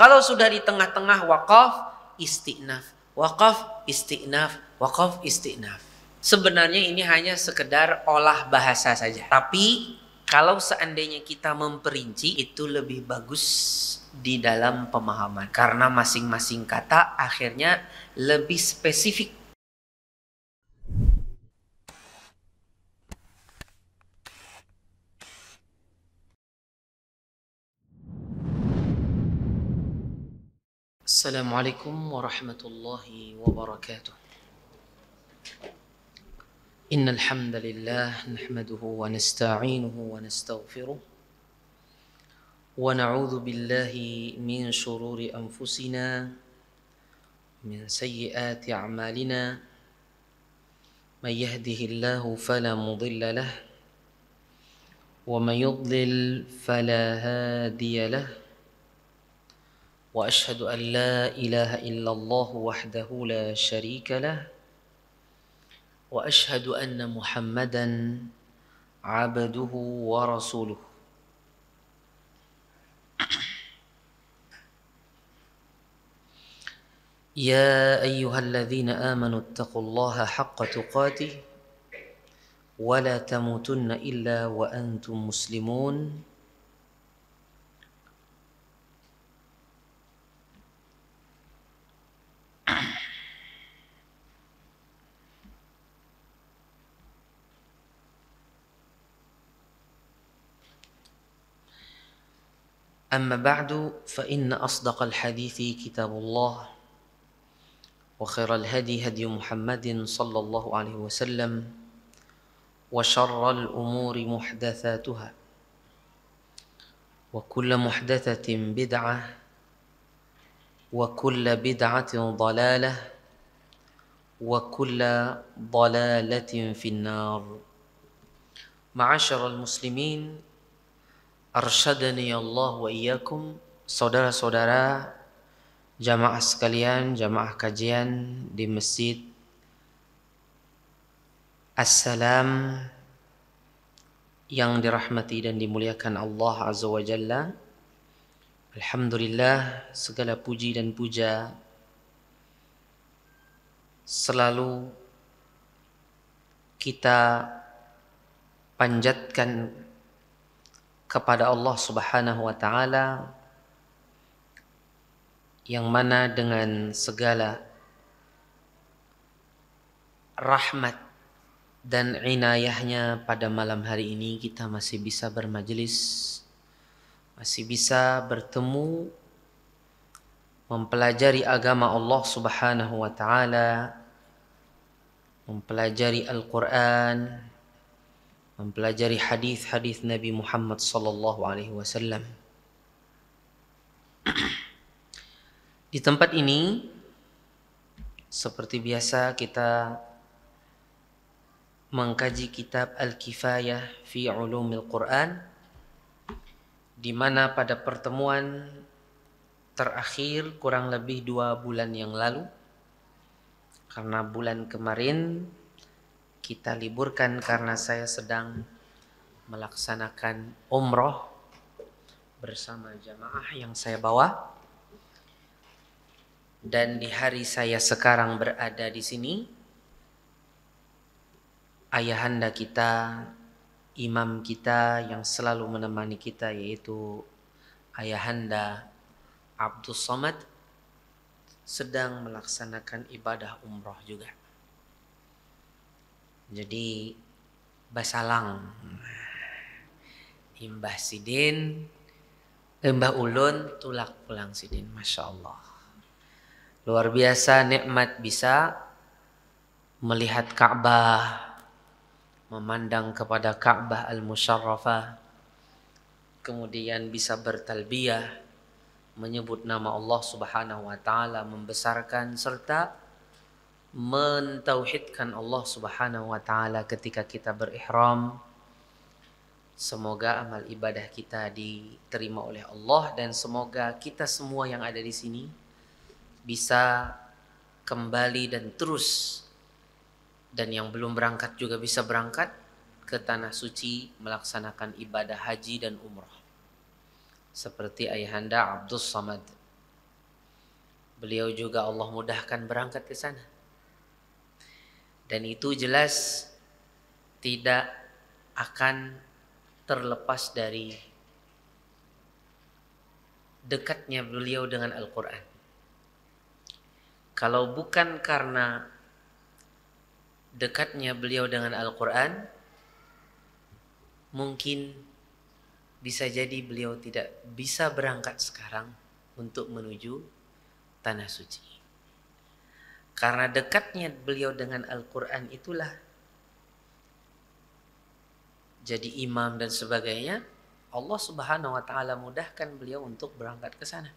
Kalau sudah di tengah-tengah waqaf, isti'naf, waqaf, isti'naf, waqaf, isti'naf. Sebenarnya ini hanya sekedar olah bahasa saja. Tapi kalau seandainya kita memperinci, itu lebih bagus di dalam pemahaman. Karena masing-masing kata akhirnya lebih spesifik. Assalamualaikum warahmatullahi wabarakatuh. Innal hamdalillah nahmaduhu wa nasta'inuhu wa nastaghfiruh wa na'udzu billahi min shururi anfusina min sayyiati a'malina may yahdihillahu fala mudilla lahu wa may yudlil fala hadiya lahu wa ashhadu an la ilaha illallah wahdahu la syarika lahu wa ashhadu anna Muhammadan abduhu wa rasuluh. Ya ayyuhalladzina amanu ittaqullaha haqqa tuqatih wa la tamutunna illa wa antum muslimun. أما بعد فإن أصدق الحديث كتاب الله وخير الهدي هدي محمد صلى الله عليه وسلم وشر الأمور محدثاتها وكل محدثة بدعة وكل بدعة ضلالة وكل ضلالة في النار. معاشر المسلمين arsyadani Allah wa iyyakum. Saudara-saudara jamaah sekalian, jamaah kajian di Masjid Assalam yang dirahmati dan dimuliakan Allah Azza wa Jalla. Alhamdulillah, segala puji dan puja selalu kita panjatkan kepada Allah Subhanahu wa taala yang mana dengan segala rahmat dan inayahnya pada malam hari ini kita masih bisa bermajelis, masih bisa bertemu mempelajari agama Allah Subhanahu wa taala, mempelajari Al-Qur'an, mempelajari hadis-hadis Nabi Muhammad sallallahu alaihi wasallam. Di tempat ini seperti biasa kita mengkaji kitab Al-Kifayah fi Ulumil Quran, di mana pada pertemuan terakhir kurang lebih 2 bulan yang lalu, karena bulan kemarin kita liburkan karena saya sedang melaksanakan umroh bersama jamaah yang saya bawa. Dan di hari saya sekarang berada di sini, ayahanda kita, imam kita yang selalu menemani kita, yaitu ayahanda Abdul Somad, sedang melaksanakan ibadah umroh juga. Jadi basalang Mbah Sidin, Mbah Ulun tulak pulang Sidin. Masya Allah, luar biasa nikmat bisa melihat Ka'bah, memandang kepada Ka'bah Al-Musyarrafah, kemudian bisa bertalbiyah, menyebut nama Allah Subhanahu wa taala, membesarkan serta mentauhidkan Allah Subhanahu wa taala ketika kita berihram. Semoga amal ibadah kita diterima oleh Allah dan semoga kita semua yang ada di sini bisa kembali dan terus, dan yang belum berangkat juga bisa berangkat ke tanah suci melaksanakan ibadah haji dan umrah seperti ayahanda Abdul Samad. beliau juga Allah mudahkan berangkat ke sana. Dan itu jelas tidak akan terlepas dari dekatnya beliau dengan Al-Quran. Kalau bukan karena dekatnya beliau dengan Al-Quran, mungkin bisa jadi beliau tidak bisa berangkat sekarang untuk menuju Tanah Suci. Karena dekatnya beliau dengan Al-Quran itulah jadi imam dan sebagainya, Allah Subhanahu wa taala mudahkan beliau untuk berangkat ke sana.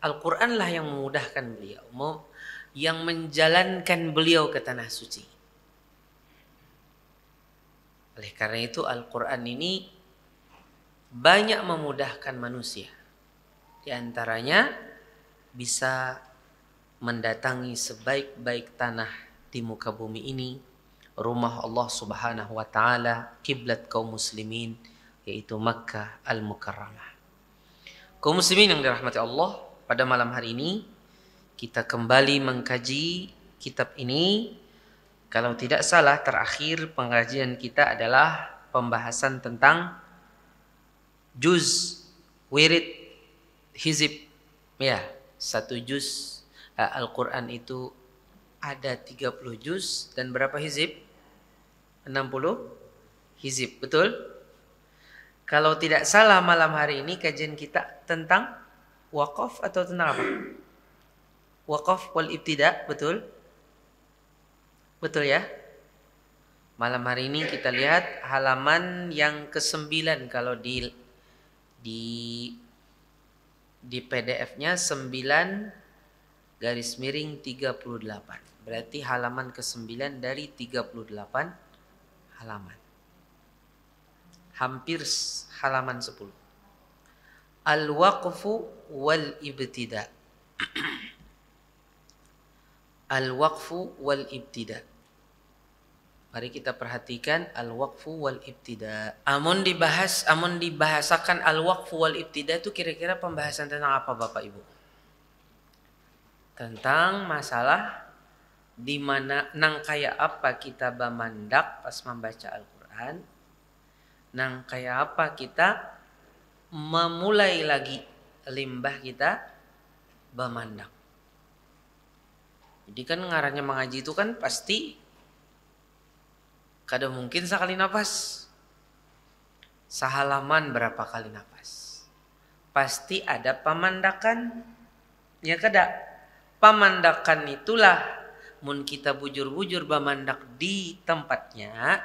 Al-Qur'anlah yang memudahkan beliau, yang menjalankan beliau ke Tanah Suci. Oleh karena itu Al-Qur'an ini banyak memudahkan manusia. Di antaranya bisa mendatangi sebaik-baik tanah di muka bumi ini, rumah Allah Subhanahu wa taala, kiblat kaum muslimin, yaitu Makkah Al-Mukarramah. Kaum muslimin yang dirahmati Allah, pada malam hari ini kita kembali mengkaji kitab ini. Kalau tidak salah, terakhir pengajian kita adalah pembahasan tentang juz, wirid, hizib. Ya, satu juz Al-Quran itu ada 30 juz dan berapa hizib? 60 hizib, betul? Kalau tidak salah malam hari ini kajian kita tentang waqaf atau tentang apa? Waqaf wal ibtida, betul? Betul ya? Malam hari ini kita lihat halaman yang ke-9 kalau di PDF-nya 9 garis miring 38. Berarti halaman ke-9 dari 38 halaman. Hampir halaman 10. Al-waqfu wal ibtida. Al-waqfu wal ibtida. Mari kita perhatikan al-waqfu wal ibtida. Amun dibahasakan al-waqfu wal ibtida itu kira-kira pembahasan tentang apa Bapak Ibu? Tentang masalah di mana nang kaya apa kita bamandak pas membaca Al-Qur'an, nang kaya apa kita memulai lagi limbah kita bamandak. Jadi kan ngarannya mengaji itu kan pasti kada mungkin sekali nafas. Sehalaman berapa kali nafas. Pasti ada pemandakan. Ya kada? Pemandakan itulah mun kita bujur-bujur bamandak di tempatnya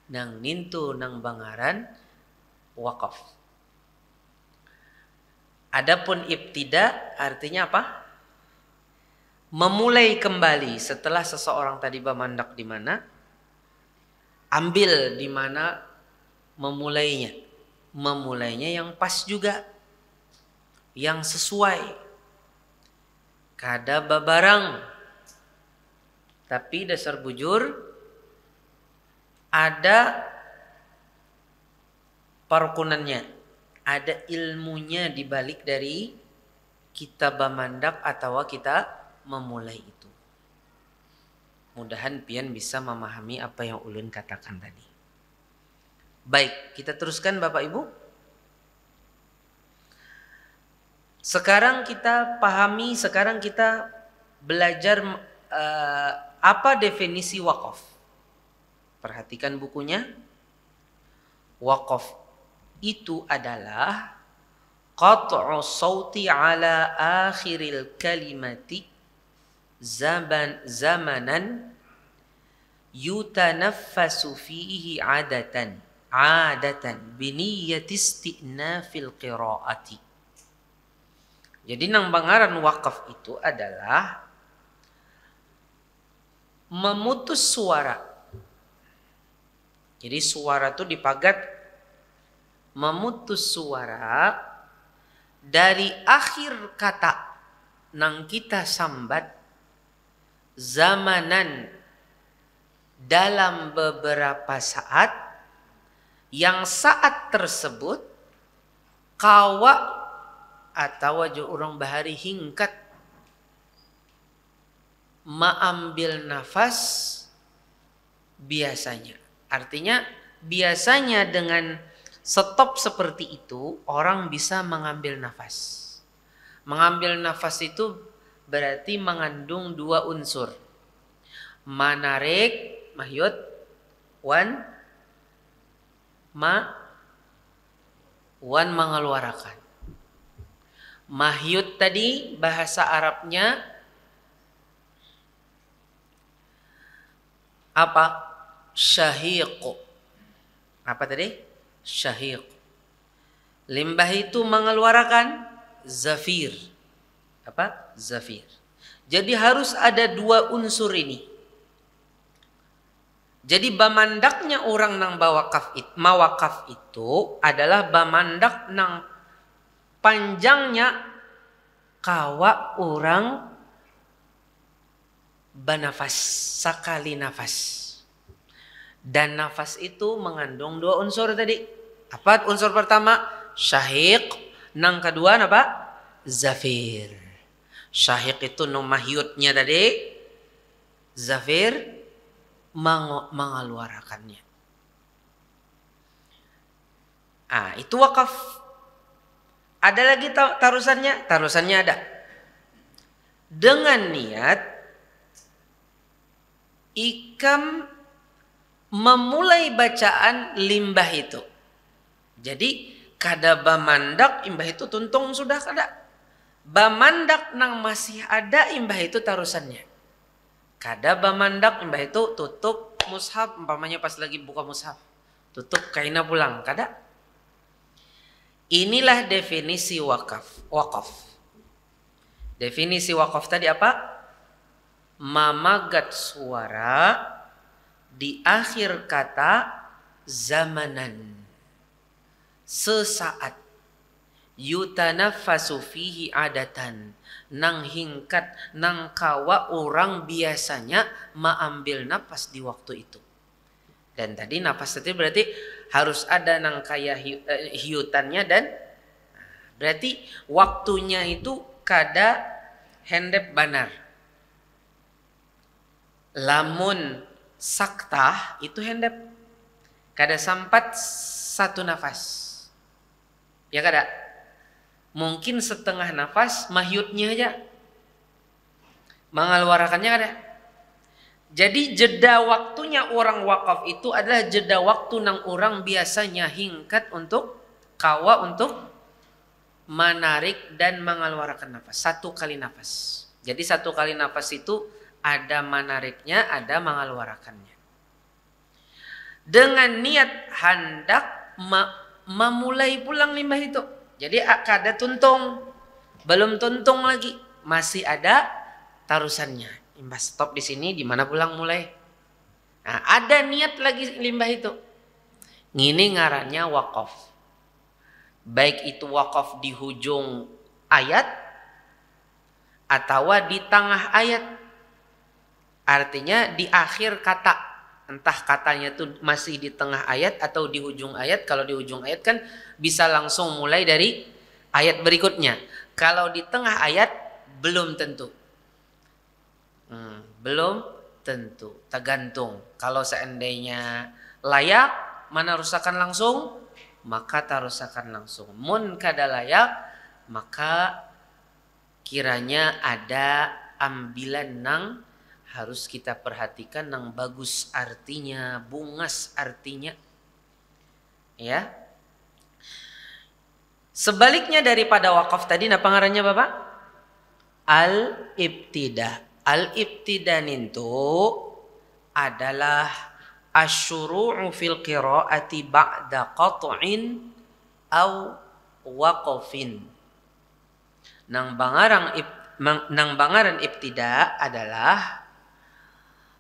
nang nintu nang bangaran waqaf. Adapun ibtida artinya apa? Memulai kembali setelah seseorang tadi bamandak di mana, ambil di mana memulainya. Memulainya yang pas juga, yang sesuai. Kada babarang. Tapi dasar bujur ada parukunannya, ada ilmunya dibalik dari kita bamandak atau kita memulai itu. Mudahan pian bisa memahami apa yang ulun katakan tadi. Baik, kita teruskan Bapak Ibu. Sekarang kita pahami, sekarang kita belajar apa definisi waqaf. Perhatikan bukunya. Waqaf itu adalah qat'u sauti ala akhiril kalimati zamanan yutanaffasu fihi adatan biniyati isti'nafil qiraati. Jadi nang bangaran waqaf itu adalah memutus suara. Jadi suara itu dipagat, memutus suara dari akhir kata nang kita sambat zamanan dalam beberapa saat, yang saat tersebut kawa atau wajah orang bahari hingkat mengambil nafas biasanya. Artinya biasanya dengan stop seperti itu orang bisa mengambil nafas. Mengambil nafas itu berarti mengandung dua unsur. Manarik, mahyut, wan mengeluarkan. Mahyut tadi bahasa Arabnya apa? Syahiq. Apa tadi? Syahiq. Limbah itu mengeluarkan zafir. Apa? Zafir. Jadi harus ada dua unsur ini. Jadi bamandaknya orang nang mawakaf itu adalah bamandak nang panjangnya kawa orang banafas, sakali nafas. Dan nafas itu mengandung dua unsur tadi. Apa unsur pertama? Syahiq. Nang kedua apa? Zafir. Syahiq itu mahyutnya tadi. Zafir mengeluarkannya. Itu wakaf. Ada lagi tarusannya? Tarusannya ada. Dengan niat ikam memulai bacaan limbah itu. Jadi kada bamandak imbah itu tuntung sudah kada. Bamandak nang masih ada imbah itu tarusannya. Kada bamandak imbah itu tutup mushaf, umpamanya pas lagi buka mushaf, tutup kaina pulang, kada. Inilah definisi wakaf. Definisi wakaf tadi apa? Mamagat suara di akhir kata zamanan, sesaat, yutanaffasu fihi adatan, nang hingkat nang kawa orang biasanya mengambil napas di waktu itu. Dan tadi napas itu berarti harus ada nang kaya hiutannya, dan berarti waktunya itu kada hendep banar. Lamun saktah itu hendep kada sampat satu nafas. Ya kada? Mungkin setengah nafas mahyutnya aja. Mengeluarkannya kada. Jadi jeda waktunya orang wakaf itu adalah jeda waktu nang orang biasanya hingkat untuk kawa untuk menarik dan mengeluarkan nafas. Satu kali nafas. Jadi satu kali nafas itu ada menariknya, ada mengeluarkannya. Dengan niat hendak memulai pulang limbah itu. Jadi kada tuntung, belum tuntung lagi, masih ada tarusannya. Limbah stop di sini, di mana pulang mulai. Nah, ada niat lagi limbah itu. Ini ngarannya wakaf. Baik itu wakaf di hujung ayat atau di tengah ayat. Artinya di akhir kata. Entah katanya itu masih di tengah ayat atau di ujung ayat. Kalau di ujung ayat kan bisa langsung mulai dari ayat berikutnya. Kalau di tengah ayat belum tentu. Belum tentu. Tergantung. Kalau seandainya layak meneruskan langsung, maka tarusakan langsung. Mun kada layak, maka kiranya ada ambilan nang harus kita perhatikan nang bagus artinya, bungas artinya. Ya. Sebaliknya daripada wakaf tadi, apa ngarannya Bapak? Al-ibtida. Al-ibtida itu adalah asyuru'u fil qira'ati ba'da qat'in aw waqafin. Nang bangaran ibtida adalah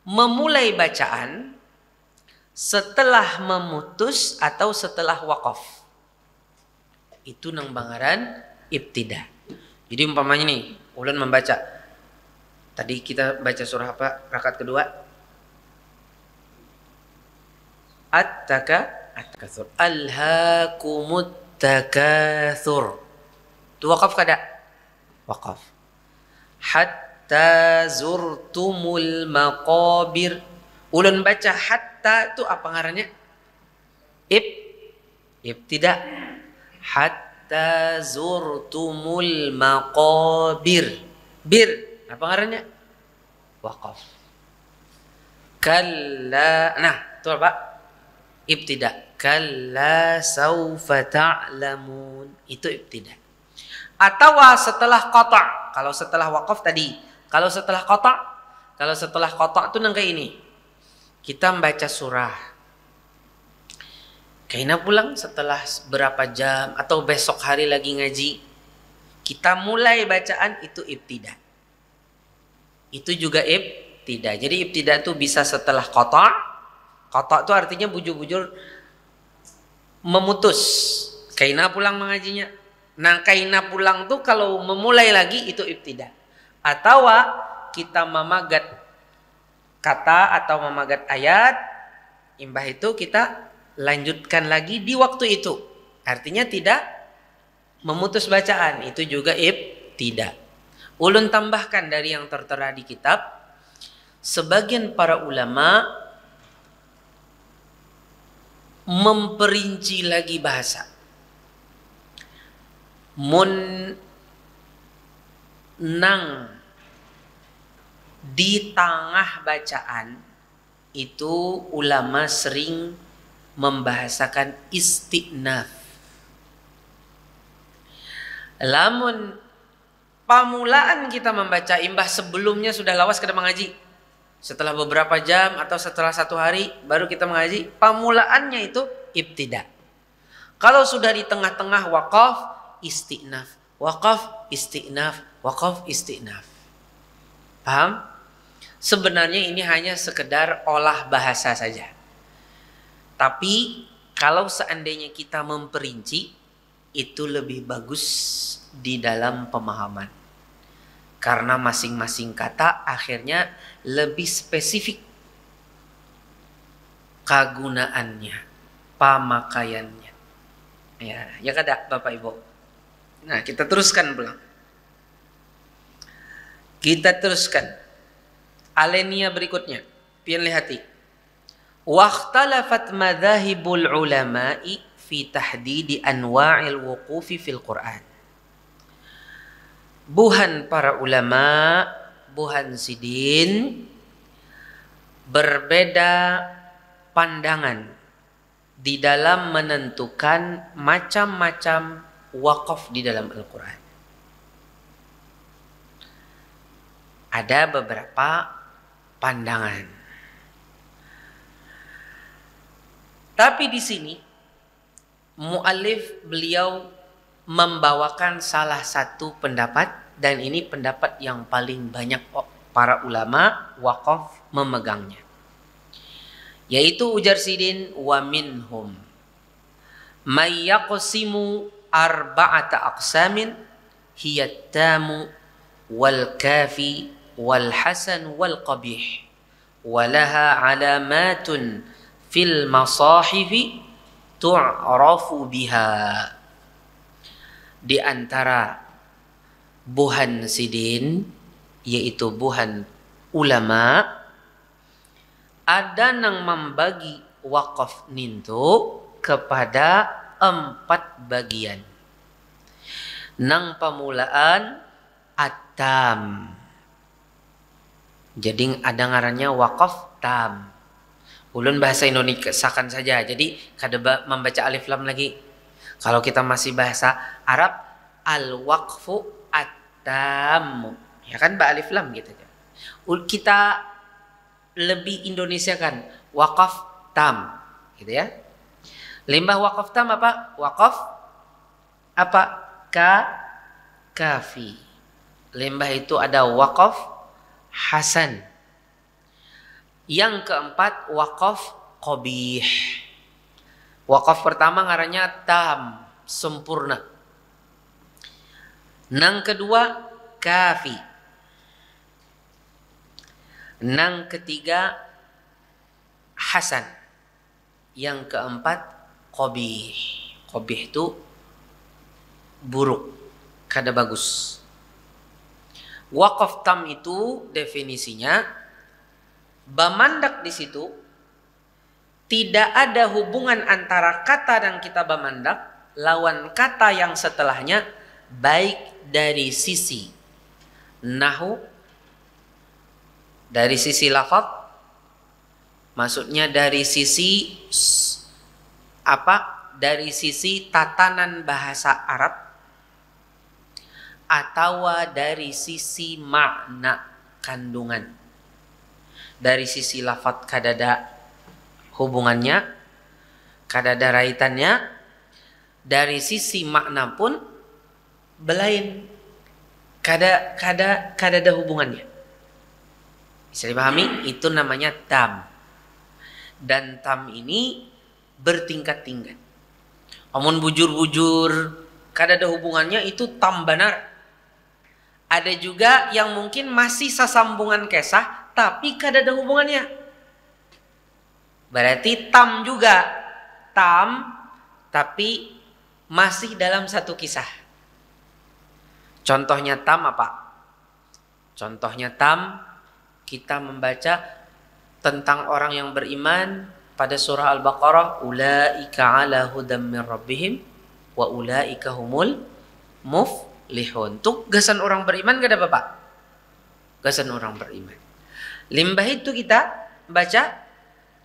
memulai bacaan setelah memutus atau setelah wakaf. Itu nang bangaran ibtida. Jadi umpamanya nih, ulun membaca. Tadi kita baca surah apa? Rakaat kedua. At-takatsur. Alhaakumut takatsur. Itu wakaf kada? Wakaf. hatta zurtumul maqabir. Ulun baca hatta itu apa ngarannya? Ibtida. Hatta zurtumul maqabir. Bir apa ngarannya? Waqaf. Kalla. Nah, itu apa? Ibtida. Kalla saufa ta'lamun. Itu ibtida. Atau setelah qata'. Kalau setelah waqaf tadi. Kalau setelah qata' itu nang kayak ini. Kita membaca surah. Kaina pulang setelah berapa jam atau besok hari lagi ngaji. Kita mulai bacaan itu ibtida. Itu juga ibtida. Jadi ibtida itu bisa setelah qata'. Qata' itu artinya bujur-bujur memutus. Kaina pulang mengajinya. Nah, kaina pulang tuh kalau memulai lagi itu ibtida. Atau kita memagat kata atau memagat ayat, imbah itu kita lanjutkan lagi di waktu itu. Artinya tidak memutus bacaan, itu juga ibtida. Ulun tambahkan dari yang tertera di kitab, sebagian para ulama memperinci lagi bahasa. Mun nang di tengah bacaan itu ulama sering membahasakan isti'naf. Lamun pamulaan kita membaca imbah sebelumnya sudah lawas kita mengaji. Setelah beberapa jam atau setelah 1 hari baru kita mengaji, pamulaannya itu ibtida. Kalau sudah di tengah-tengah waqaf, isti'naf, waqaf, isti'naf, waqaf, isti'naf. Paham? Sebenarnya ini hanya sekedar olah bahasa saja. Tapi kalau seandainya kita memperinci, itu lebih bagus di dalam pemahaman. Karena masing-masing kata akhirnya lebih spesifik kegunaannya, pemakaiannya. Ya kada Bapak Ibu. Nah, kita teruskan pulang. Kita teruskan. Alenia berikutnya. Pian lihati. Waqtalafat madzahibul ulama'i fi tahdidi anwa'il wuqufi fil Qur'an. Buhan para ulama, buhan sidin berbeda pandangan di dalam menentukan macam-macam waqaf di dalam Al-Quran. Ada beberapa pandangan. Tapi di sini muallif beliau membawakan salah satu pendapat, dan ini pendapat yang paling banyak para ulama waqaf memegangnya. Yaitu ujar sidin, wa minhum may yaqsimu arba'ata aqsamin hiya tamu wal kafi wal hasan wal qabih walaha alamatun fil masahifi tu'rafu biha. Di antara buhan sidin, yaitu buhan ulama, ada nang membagi waqaf nintu kepada 4 bagian. Nang pamulaan at-tam. Jadi ada ngarannya waqaf tam. Ulun bahasa Indonesia sakan saja. Jadi kada membaca alif lam lagi. Kalau kita masih bahasa Arab, al-waqfu at-tam. Ya kan alif lam gitu. Kita lebih Indonesia kan waqaf tam gitu ya. Limbah waqaf tam apa? Waqaf apa? Kafi. Limbah itu ada waqaf hasan. Yang keempat waqaf qabih. Waqaf pertama ngarannya tam, sempurna. Nang kedua kafi. Nang ketiga hasan. Yang keempat qabih. Qabih itu buruk, kada bagus. Waqaf tam itu definisinya bamandak di situ tidak ada hubungan antara kata dan kita bamandak lawan kata yang setelahnya, baik dari sisi nahu, dari sisi lafaz, maksudnya dari sisi dari sisi tatanan bahasa Arab, atau dari sisi makna kandungan. Dari sisi lafaz kadada hubungannya, kadada raitannya, dari sisi makna pun belain kadada hubungannya. Bisa dipahami? Itu namanya tam. Dan tam ini bertingkat-tingkat. Amun bujur-bujur kadada hubungannya itu tam benar. Ada juga yang mungkin masih sesambungan kisah tapi kadada hubungannya. Berarti tam juga. Tam tapi masih dalam satu kisah. Contohnya tam apa? Contohnya tam kita membaca tentang orang yang beriman pada surah Al-Baqarah, ulaika ala hudam min rabbihim wa ulaika humul muflihun. Tuh gasan orang beriman gak ada Bapak? Gasan orang beriman. Limbah itu kita baca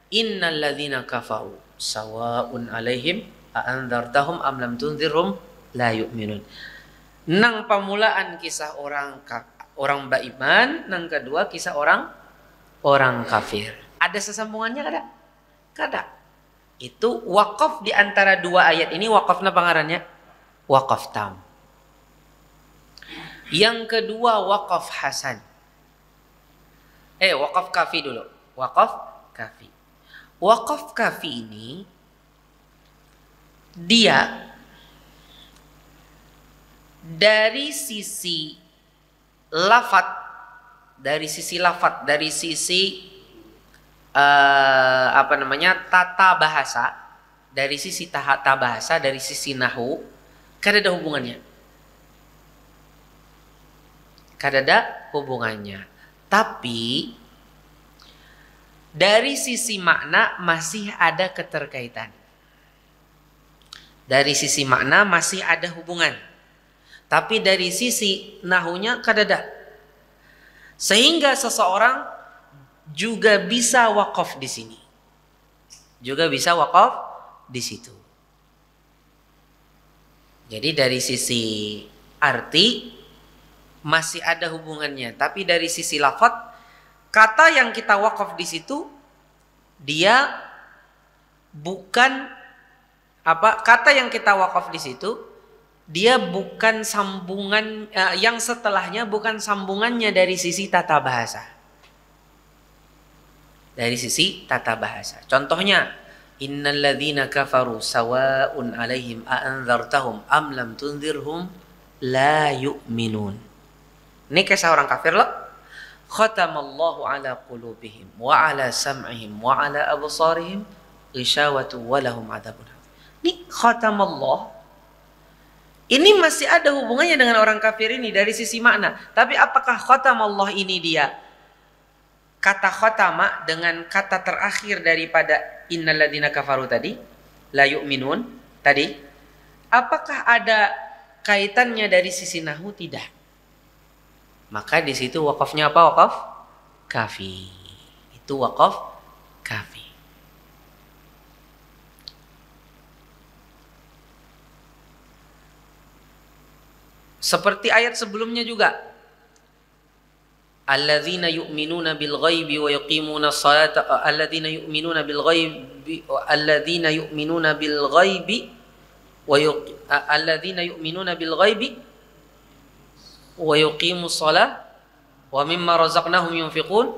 innal ladzina kafaru sawaun alaihim a'andzartahum am lam tunzirhum la yu'minun. Nang pamulaan kisah orang beriman, nang kedua kisah orang kafir. Ada sesambungannya kada? Kada. Itu waqaf di antara dua ayat ini, waqafna pangarannya waqaf tam. Yang kedua waqaf hasan. Waqaf kafi dulu. Waqaf kafi. Waqaf kafi ini dia dari sisi lafat, dari sisi tata bahasa, dari sisi tata bahasa, dari sisi nahu, kada ada hubungannya. Kada ada hubungannya. Tapi dari sisi makna masih ada keterkaitan. Dari sisi makna masih ada hubungan. Tapi dari sisi nahunya kada ada. Sehingga seseorang juga bisa wakaf di sini. Juga bisa wakaf di situ. Jadi dari sisi arti masih ada hubungannya, tapi dari sisi lafaz kata yang kita wakaf di situ dia bukan kata yang kita wakaf di situ dia bukan sambungan yang setelahnya bukan sambungannya dari sisi tata bahasa. Dari sisi tata bahasa. Contohnya, innal ladzina kafaru sawaun alaihim a'anzartahum am lam tunzirhum la yu'minun. Ini kisah orang kafir loh. Khatamallahu ala qulubihim wa ala sam'ihim wa ala absarihim ghishawatu wa lahum adzabun. Ini khatamallah. Ini masih ada hubungannya dengan orang kafir ini dari sisi makna. Tapi apakah khatamallah ini dia kata khatama dengan kata terakhir daripada innal ladzina kafaru tadi, la yu'minun tadi? Apakah ada kaitannya dari sisi nahwu? Tidak. Maka di situ wakafnya apa? Wakaf kafi. Itu wakaf kafi. Seperti ayat sebelumnya juga. Alladzina yu'minuna bil ghaibi wa yuqimuna sholata alladzina yu'minuna bil ghaibi alladzina yu'minuna bil ghaibi wa alladzina yu'minuna bil ghaibi wa yuqimus shalah wa mimma razaqnahum yunfiqun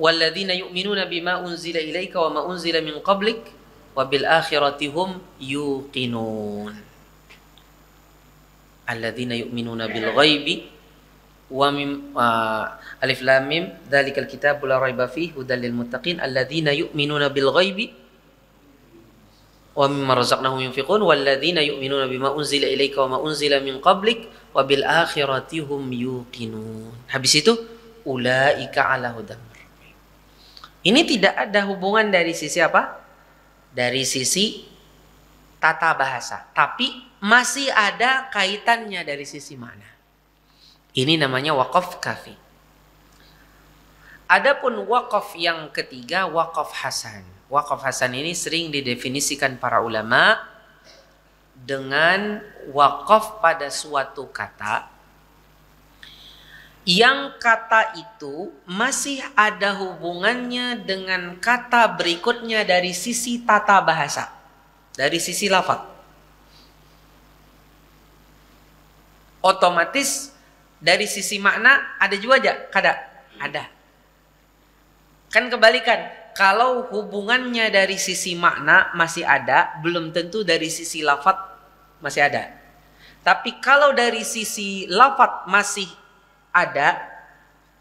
walladzina yu'minuna bima unzila ilaika wa ma unzila min qablik wa bil akhirati hum yuqinun. Alladzina yu'minuna bil ghaibi wa mim alif lam mim dzalikal kitabu la raiba fihi hudal lil muttaqin alladzina yu'minuna bil ghaibi wa mimma razaqnahum yunfiqun walladzina yu'minuna bima unzila ilaika wa ma unzila min qablik wa bil akhirati hum yuqinun. Habis itu ulaika ala hudan. Ini tidak ada hubungan dari sisi apa? Dari sisi tata bahasa, tapi masih ada kaitannya dari sisi makna. Ini namanya waqaf kafi. Adapun waqaf yang ketiga, waqaf hasan. Waqaf hasan ini sering didefinisikan para ulama dengan waqaf pada suatu kata yang kata itu masih ada hubungannya dengan kata berikutnya dari sisi tata bahasa, dari sisi lafaz. Otomatis dari sisi makna ada juga aja, ada. Kan kebalikan, kalau hubungannya dari sisi makna masih ada, belum tentu dari sisi lafaz masih ada. Tapi kalau dari sisi lafaz masih ada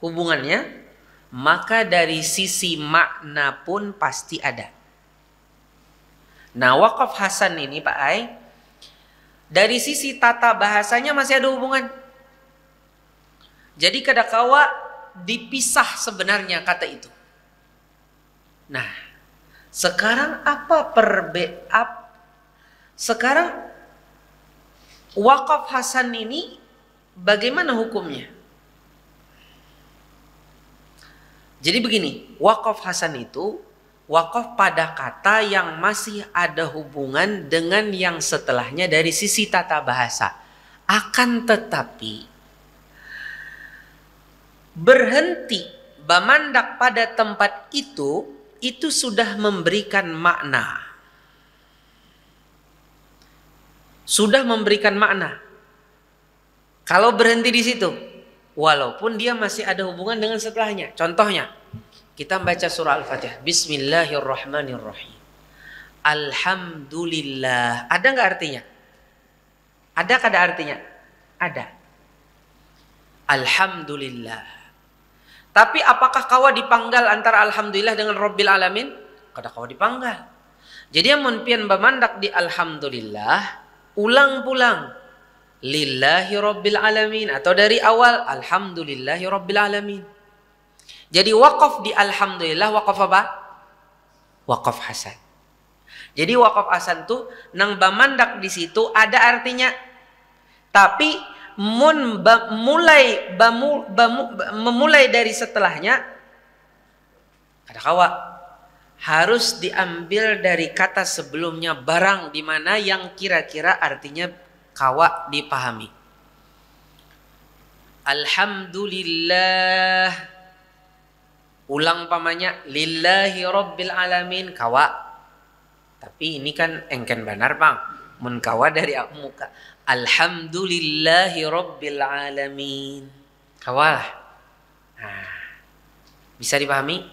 hubungannya, maka dari sisi makna pun pasti ada. Nah, waqaf hasan ini Pak Ai, dari sisi tata bahasanya masih ada hubungan. Jadi kadakawa dipisah sebenarnya kata itu. Nah, sekarang sekarang waqaf hasan ini bagaimana hukumnya? Jadi begini, waqaf hasan itu waqaf pada kata yang masih ada hubungan dengan yang setelahnya dari sisi tata bahasa. Akan tetapi berhenti bamandak pada tempat itu sudah memberikan makna. Sudah memberikan makna. Kalau berhenti di situ, walaupun dia masih ada hubungan dengan setelahnya. Contohnya, kita baca surah Al-Fatihah. Bismillahirrahmanirrahim. Alhamdulillah. Ada nggak artinya? Ada kada artinya? Ada. Alhamdulillah. Tapi apakah kawa dipanggal antara Alhamdulillah dengan Rabbil Alamin? Kada kawa dipanggal. Jadi amun pian bamandak di Alhamdulillah, ulang pulang. Lillahi Rabbil Alamin, atau dari awal Alhamdulillahi Rabbil Alamin. Jadi waqaf di Alhamdulillah, waqaf apa? Waqaf hasan. Jadi waqaf hasan tuh nang bamandak di situ ada artinya. Tapi memulai dari setelahnya ada kawa harus diambil dari kata sebelumnya barang, di mana yang kira-kira artinya kawa dipahami. Alhamdulillah, ulang pamannya lillahi rabbil alamin, kawa. Tapi ini kan engken benar bang, mun kawa dari muka alhamdulillahi rabbil alamin, kawalah. Nah, bisa dipahami?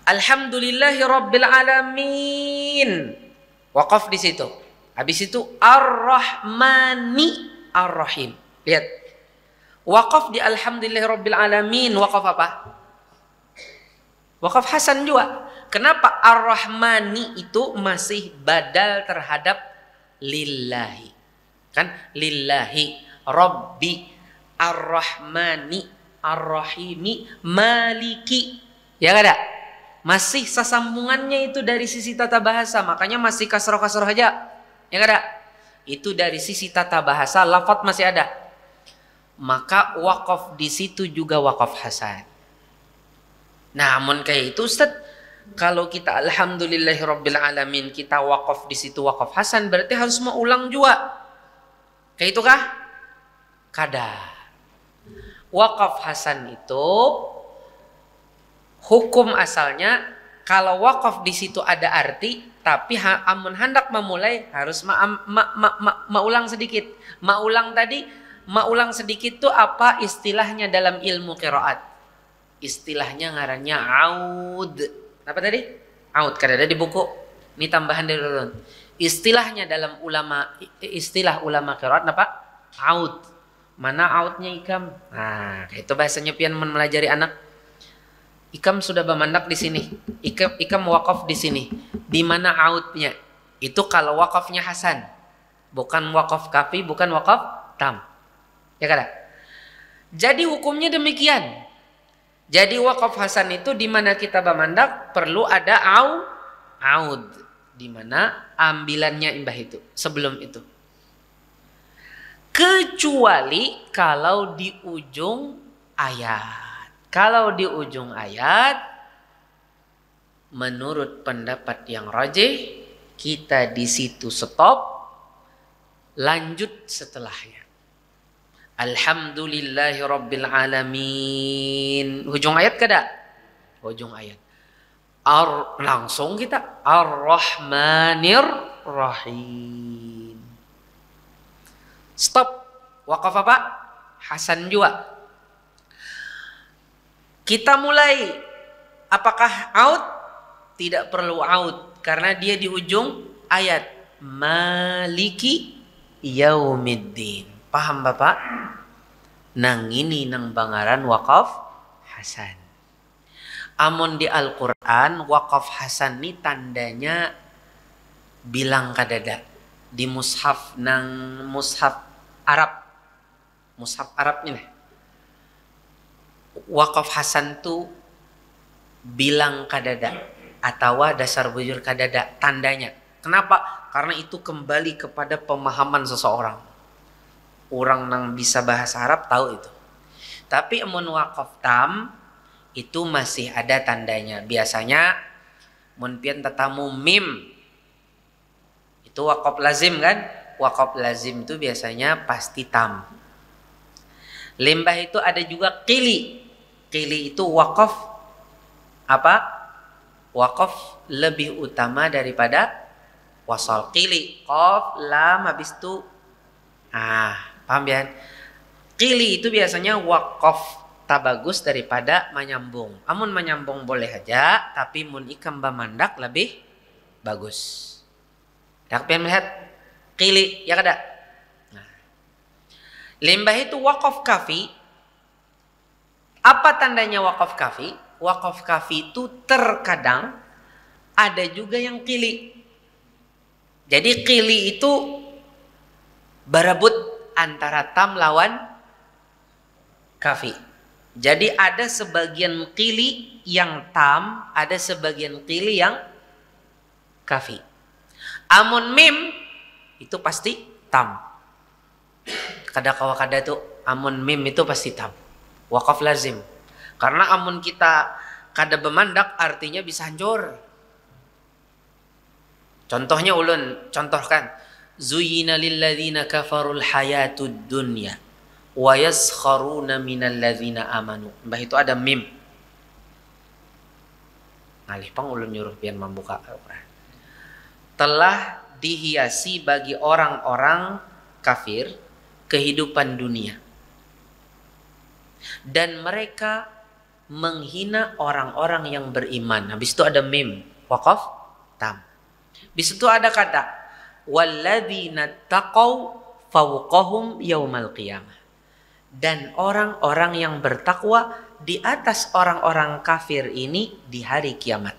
Alhamdulillahi rabbil alamin, waqaf di situ. Habis itu Ar-Rahmani Ar-Rahim. Lihat. Waqaf di Alhamdulillahirabbil alamin, waqaf apa? Waqaf hasan juga. Kenapa Ar-Rahmani itu masih badal terhadap lillahi? Kan lillahi Rabbi Ar-Rahmani Ar-Rahimi Maliki. Ya enggak ada? Masih sesambungannya itu dari sisi tata bahasa, makanya masih kasroh-kasroh aja. Ya ada, itu dari sisi tata bahasa, lafaz masih ada. Maka waqaf di situ juga waqaf hasan. Namun kayak itu Ustaz, kalau kita alhamdulillahirabbil alamin kita waqaf di situ waqaf hasan, berarti harus mau ulang juga. Kayak itu kah? Kada. Waqaf hasan itu hukum asalnya kalau waqaf di situ ada arti, tapi amun hendak memulai harus maulang sedikit. Maulang sedikit tuh apa istilahnya dalam ilmu qiraat? Istilahnya ngarannya aud. Apa tadi? Aud. Kada ada di buku. Ini tambahan dari ulun. Istilahnya dalam istilah ulama qiraat apa? Aud. Mana audnya ikam? Nah, itu bahasanya pian mempelajari anak. Ikam sudah bermandak di sini. Ikam wakaf di sini. Di mana audnya? Itu kalau wakafnya hasan. Bukan wakaf kafi, bukan wakaf tam. Ya kan? Jadi hukumnya demikian. Jadi wakaf hasan itu di mana kita bamandak perlu ada aud, di mana ambilannya imbah itu sebelum itu. Kecuali kalau di ujung ayat. Kalau di ujung ayat, menurut pendapat yang rajih, kita di situ stop, lanjut setelahnya. Alhamdulillahi Rabbil Alamin. Ujung ayat kada? Ujung ayat. Langsung kita Ar-Rahmanir Rahim. Stop. Wakaf apa? Hasan juga. Kita mulai. Apakah out? Tidak perlu out. Karena dia di ujung ayat. Maliki Yaumiddin. Paham Bapak? Nang ini nang bangaran wakaf hasan. Amun di Al-Quran wakaf hasan ni tandanya bilang kadada. Di mushaf nang mushaf Arab. Mushaf Arab ini. Wakaf hasan tu bilang kadada atau dasar bujur kadada tandanya. Kenapa? Karena itu kembali kepada pemahaman seseorang. Orang yang bisa bahasa Arab tahu itu. Tapi amun wakaf tam itu masih ada tandanya. Biasanya mun pian tetamu mim itu wakaf lazim kan? Wakaf lazim itu biasanya pasti tam. Limbah itu ada juga qili. Qili itu wakaf apa? Wakaf lebih utama daripada wasal. Qili qaf lam habis itu paham ya? Qili itu biasanya wakaf tabagus daripada menyambung. Amun menyambung boleh aja, tapi mun ikam bamandak lebih bagus. Dak pian melihat qili ya kada? Nah. Limbah itu wakaf kafi. Apa tandanya wakaf kafi? Wakaf kafi itu terkadang ada juga yang qili. Jadi qili itu berebut antara tam lawan kafi. Jadi ada sebagian qili yang tam, ada sebagian qili yang kafi. Amun mim itu pasti tam. Kada kawa kada tuh amun mim itu pasti tam. Wakaf lazim. Karena amun kita kada bemandak artinya bisa hancur. Contohnya ulun contohkan. Zuyyina lilladzina kafarul hayatud dunya wa yaskharuna minal ladzina amanu. Mbah itu ada mim. Ngalih pang ulun nyuruh pian membuka Al-Qur'an. Telah dihiasi bagi orang-orang kafir kehidupan dunia. Dan mereka menghina orang-orang yang beriman. Habis itu ada mim, waqaf tam. Habis itu ada kata walladzina taqaw fawqahum yaumal qiyamah. Dan orang-orang yang bertakwa di atas orang-orang kafir ini di hari kiamat.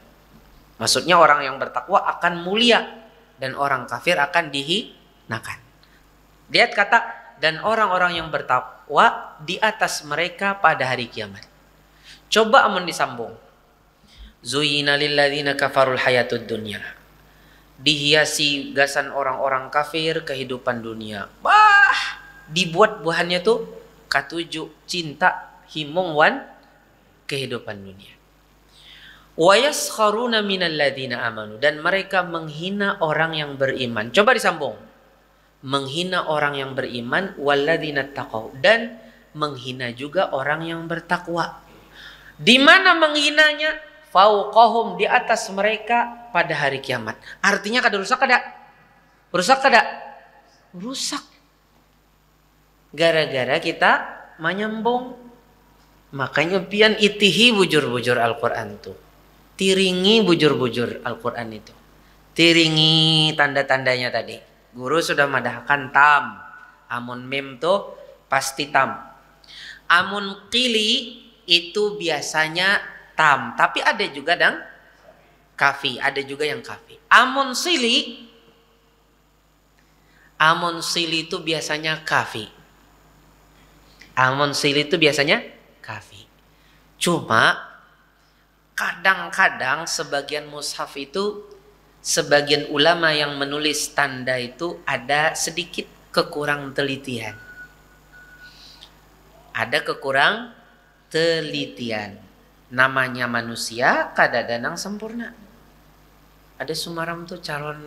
Maksudnya orang yang bertakwa akan mulia dan orang kafir akan dihinakan. Lihat kata dan orang-orang yang bertakwa di atas mereka pada hari kiamat. Coba amun disambung. Zuyyina lilladzina kafarul hayatud dunya. Dihiasi gasan orang-orang kafir kehidupan dunia. Wah, dibuat buahannya tuh katuju cinta himung wan kehidupan dunia. Wa yaskharuna minal ladzina amanu, dan mereka menghina orang yang beriman. Coba disambung. Menghina orang yang beriman walladzina taqau, dan menghina juga orang yang bertakwa. Di mana menghinanya? Fauqahum, di atas mereka pada hari kiamat. Artinya kada rusak kada? Rusak kada? Rusak. Gara-gara kita menyambung. Makanya pian itihi bujur-bujur Al-Quran itu. Tiringi bujur-bujur Al-Quran itu. Tiringi tanda-tandanya tadi. Guru sudah madahkan tam. Amun mim tuh pasti tam. Amun qili itu biasanya tam, tapi ada juga yang kafi, ada juga yang kafi. Amun sili itu biasanya kafi. Amun sili itu biasanya kafi. Cuma kadang-kadang sebagian mushaf itu, sebagian ulama yang menulis tanda itu ada sedikit kekurang telitian. Ada kekurang telitian. Namanya manusia kadang-kadang sempurna. Ada Sumaram tuh calon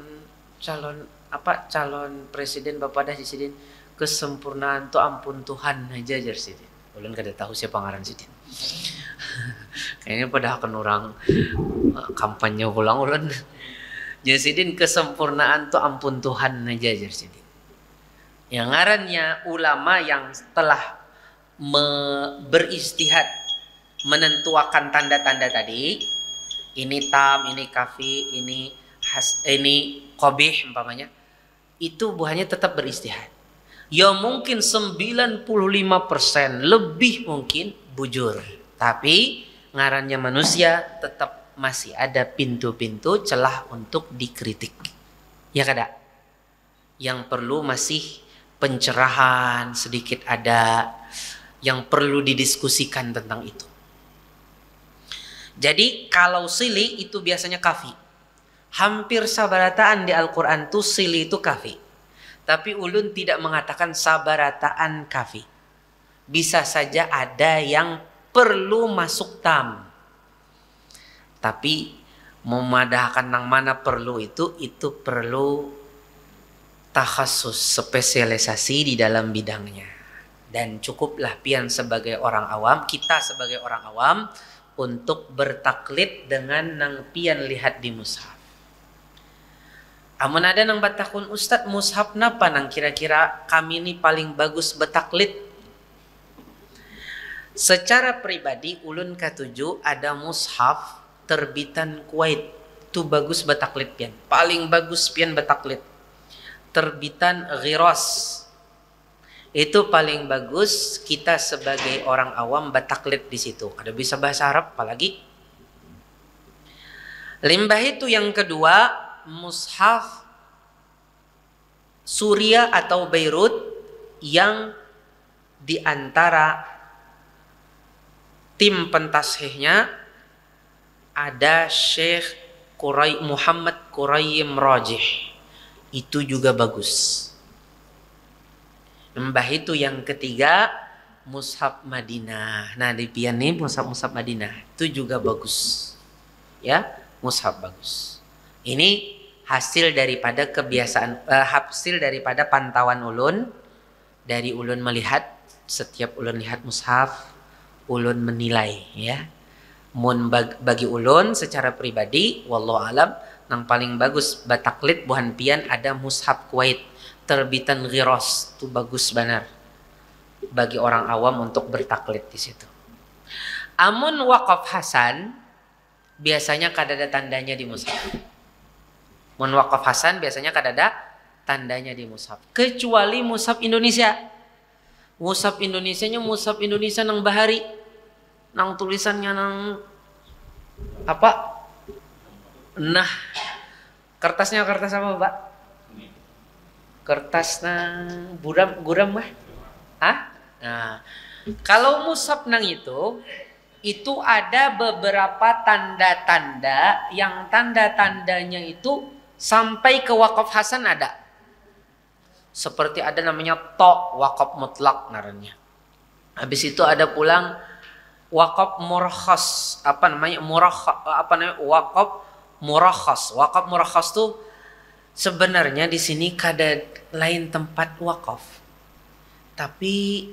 presiden Bapak dah Sidin, kesempurnaan tuh ampun Tuhan aja jar Sidin. Ulun kada tahu siapa ngaran Sidin. Kayaknya pada akan orang kampanye ulang ulun. Jar Sidin kesempurnaan tuh ampun Tuhan aja jar Sidin. Yang ngarannya ulama yang telah beristihad menentukan tanda-tanda tadi, ini tam, ini kafi, ini qabih umpamanya, itu buahnya tetap beristihad. Ya mungkin 95% lebih mungkin bujur, tapi ngarannya manusia tetap masih ada pintu-pintu celah untuk dikritik. Ya kada? Yang perlu masih pencerahan sedikit ada, yang perlu didiskusikan tentang itu. Jadi kalau sili itu biasanya kafi. Hampir sabarataan di Al-Quran tuh sili itu kafi. Tapi ulun tidak mengatakan sabarataan kafi. Bisa saja ada yang perlu masuk tam. Tapi memadahkan nang mana perlu itu perlu takhasus, spesialisasi di dalam bidangnya. Dan cukuplah pian sebagai orang awam, kita sebagai orang awam, untuk bertaklid dengan nang pian lihat di mushaf. Amun ada nang batakun Ustadz, mushaf napa nang kira-kira kami ini paling bagus betaklid? Secara pribadi ulun katuju ada mushaf terbitan Kuwait, itu bagus betaklid pian, paling bagus pian betaklid. Terbitan Ghiras, itu paling bagus kita sebagai orang awam betaklid di situ. Ada bisa bahasa Arab apalagi. Limbah itu yang kedua, mushaf Suriah atau Beirut yang diantara tim pentashihnya ada Syekh Muhammad Qurayyim Rajih. Itu juga bagus. Mbah itu yang ketiga, mushaf Madinah. Nah di pian nih mushaf Madinah itu juga bagus. Ya, mushaf bagus. Ini hasil daripada kebiasaan, hasil daripada pantauan ulun. Dari ulun melihat, setiap ulun lihat mushaf, ulun menilai ya. Mun bagi ulun secara pribadi, wallahu alam, yang paling bagus bataklid buhan pian ada mushaf Kuwait terbitan Ghiras, itu bagus benar bagi orang awam untuk bertaklid di situ. Amun waqaf Hasan biasanya kadada tandanya di mushaf. Mun waqaf Hasan biasanya kadada tandanya di mushaf, kecuali mushaf Indonesia. Mushaf Indonesianya mushaf Indonesia nang bahari, nang tulisannya nang apa? Nah, kertasnya kertas apa, Pak? Kertas nang guram mah? Hah? Nah, kalau mushaf nang itu ada beberapa tanda-tanda yang tanda-tandanya itu sampai ke wakaf Hasan ada. Seperti ada namanya wakaf mutlak ngarannya. Habis itu ada pulang wakaf murakhas, wakaf murakhas. Wakaf murakhas tuh sebenarnya di sini kada lain tempat wakaf. Tapi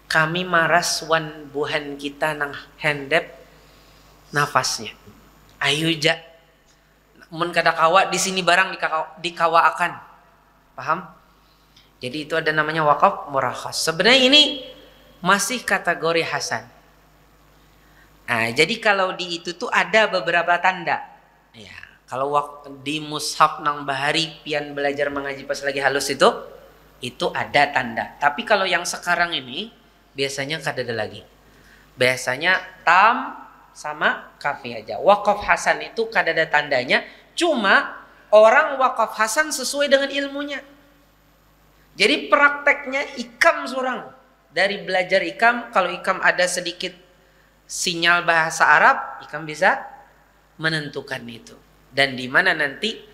kami maras wan buhan kita nang handep nafasnya. Ayo ja. Mun kada kawa di sini barang dikawaakan. Paham? Jadi itu ada namanya wakaf murakhas. Sebenarnya ini masih kategori hasan. Nah, jadi kalau di itu tuh ada beberapa tanda. Ya, kalau di mushaf nang bahari pian belajar mengaji pas lagi halus itu ada tanda. Tapi kalau yang sekarang ini biasanya kada ada lagi. Biasanya tam sama kafi aja. Wakaf hasan itu kada ada tandanya. Cuma orang wakaf hasan sesuai dengan ilmunya. Jadi prakteknya ikam surang. dari belajar ikam, kalau ikam ada sedikit sinyal bahasa Arab, ikam bisa menentukan itu. Dan di mana nanti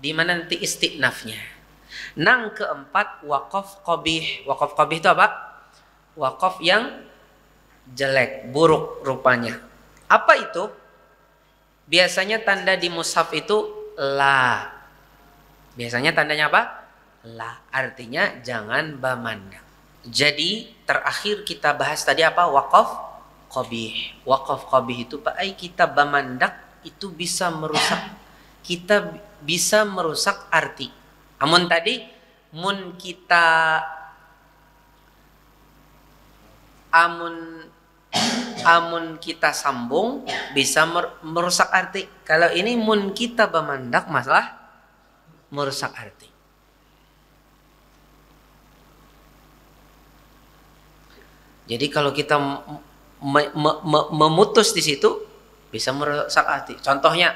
di mana nanti istiqnafnya. Nang keempat, waqaf qabih. Waqaf qabih itu apa? Waqaf yang jelek, buruk rupanya. Apa itu? Biasanya tanda di mushaf itu la. Biasanya tandanya apa? La. Artinya jangan bamandang. Jadi terakhir kita bahas tadi apa? Waqaf qabih. Waqaf qabih itu kita bamandak itu bisa merusak. Kita bisa merusak arti. Amun tadi mun kita amun kita sambung bisa merusak arti. Kalau ini mun kita bamandak masalah merusak arti. Jadi kalau kita memutus di situ bisa merusak arti. Contohnya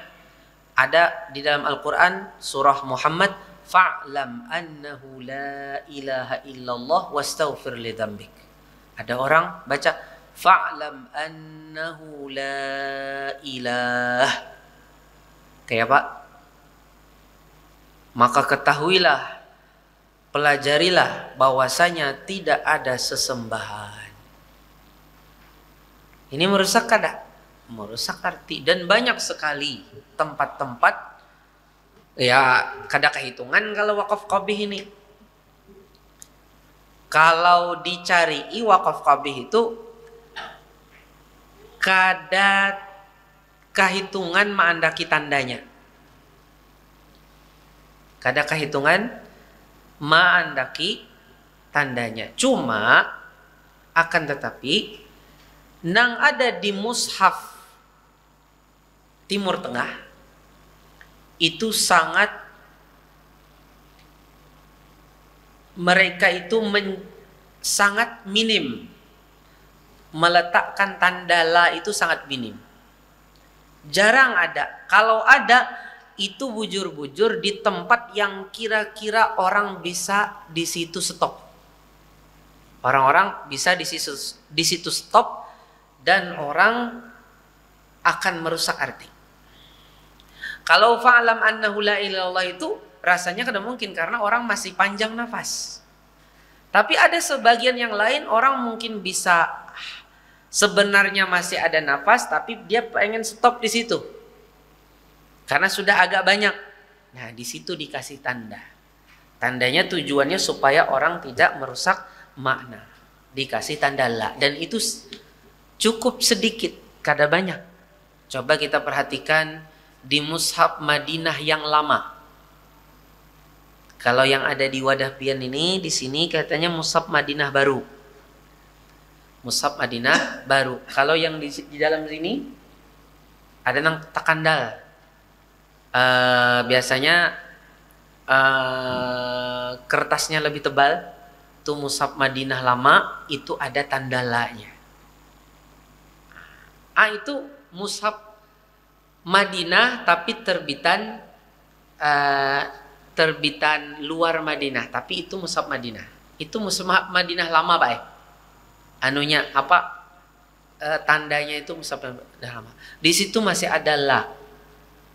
ada di dalam Al-Quran surah Muhammad, fa'lam annahu la ilaha illallah wastaghfir li dzambik. Ada orang baca fa'lam annahu la ilah. Kayak apa? Maka ketahuilah, pelajarilah bahwasanya tidak ada sesembahan. Ini merusak kada? Merusak arti. Dan banyak sekali tempat-tempat ya kada kehitungan kalau waqaf qabih ini. Kalau dicari waqaf qabih itu kada kehitungan maandaki tandanya. Kada kehitungan maandaki tandanya. Cuma akan tetapi nang ada di mushaf Timur Tengah itu sangat, mereka itu sangat minim meletakkan tanda la, itu sangat minim, jarang ada. Kalau ada itu bujur-bujur di tempat yang kira-kira orang bisa di situ stop. Orang-orang bisa di situ stop dan orang akan merusak arti. Kalau fa'lam annahu la ilaha illallah itu rasanya kada mungkin karena orang masih panjang nafas. Tapi ada sebagian yang lain orang mungkin bisa sebenarnya masih ada nafas tapi dia pengen stop di situ. Karena sudah agak banyak. Nah, di situ dikasih tanda. Tandanya tujuannya supaya orang tidak merusak makna. Dikasih tanda la, dan itu cukup sedikit, kada banyak. Coba kita perhatikan di mushaf Madinah yang lama. Kalau yang ada di Wadah Pian ini, di sini katanya mushaf Madinah baru. Mushaf Madinah baru. Kalau yang di dalam sini ada nang takandal. Biasanya kertasnya lebih tebal. Itu mushaf Madinah lama, itu ada tanda la-nya. Itu mushaf Madinah tapi terbitan luar Madinah, tapi itu mushaf Madinah. Itu mushaf Madinah lama, Pak. Anunya apa? Tandanya itu mushaf Madinah lama. Di situ masih ada la.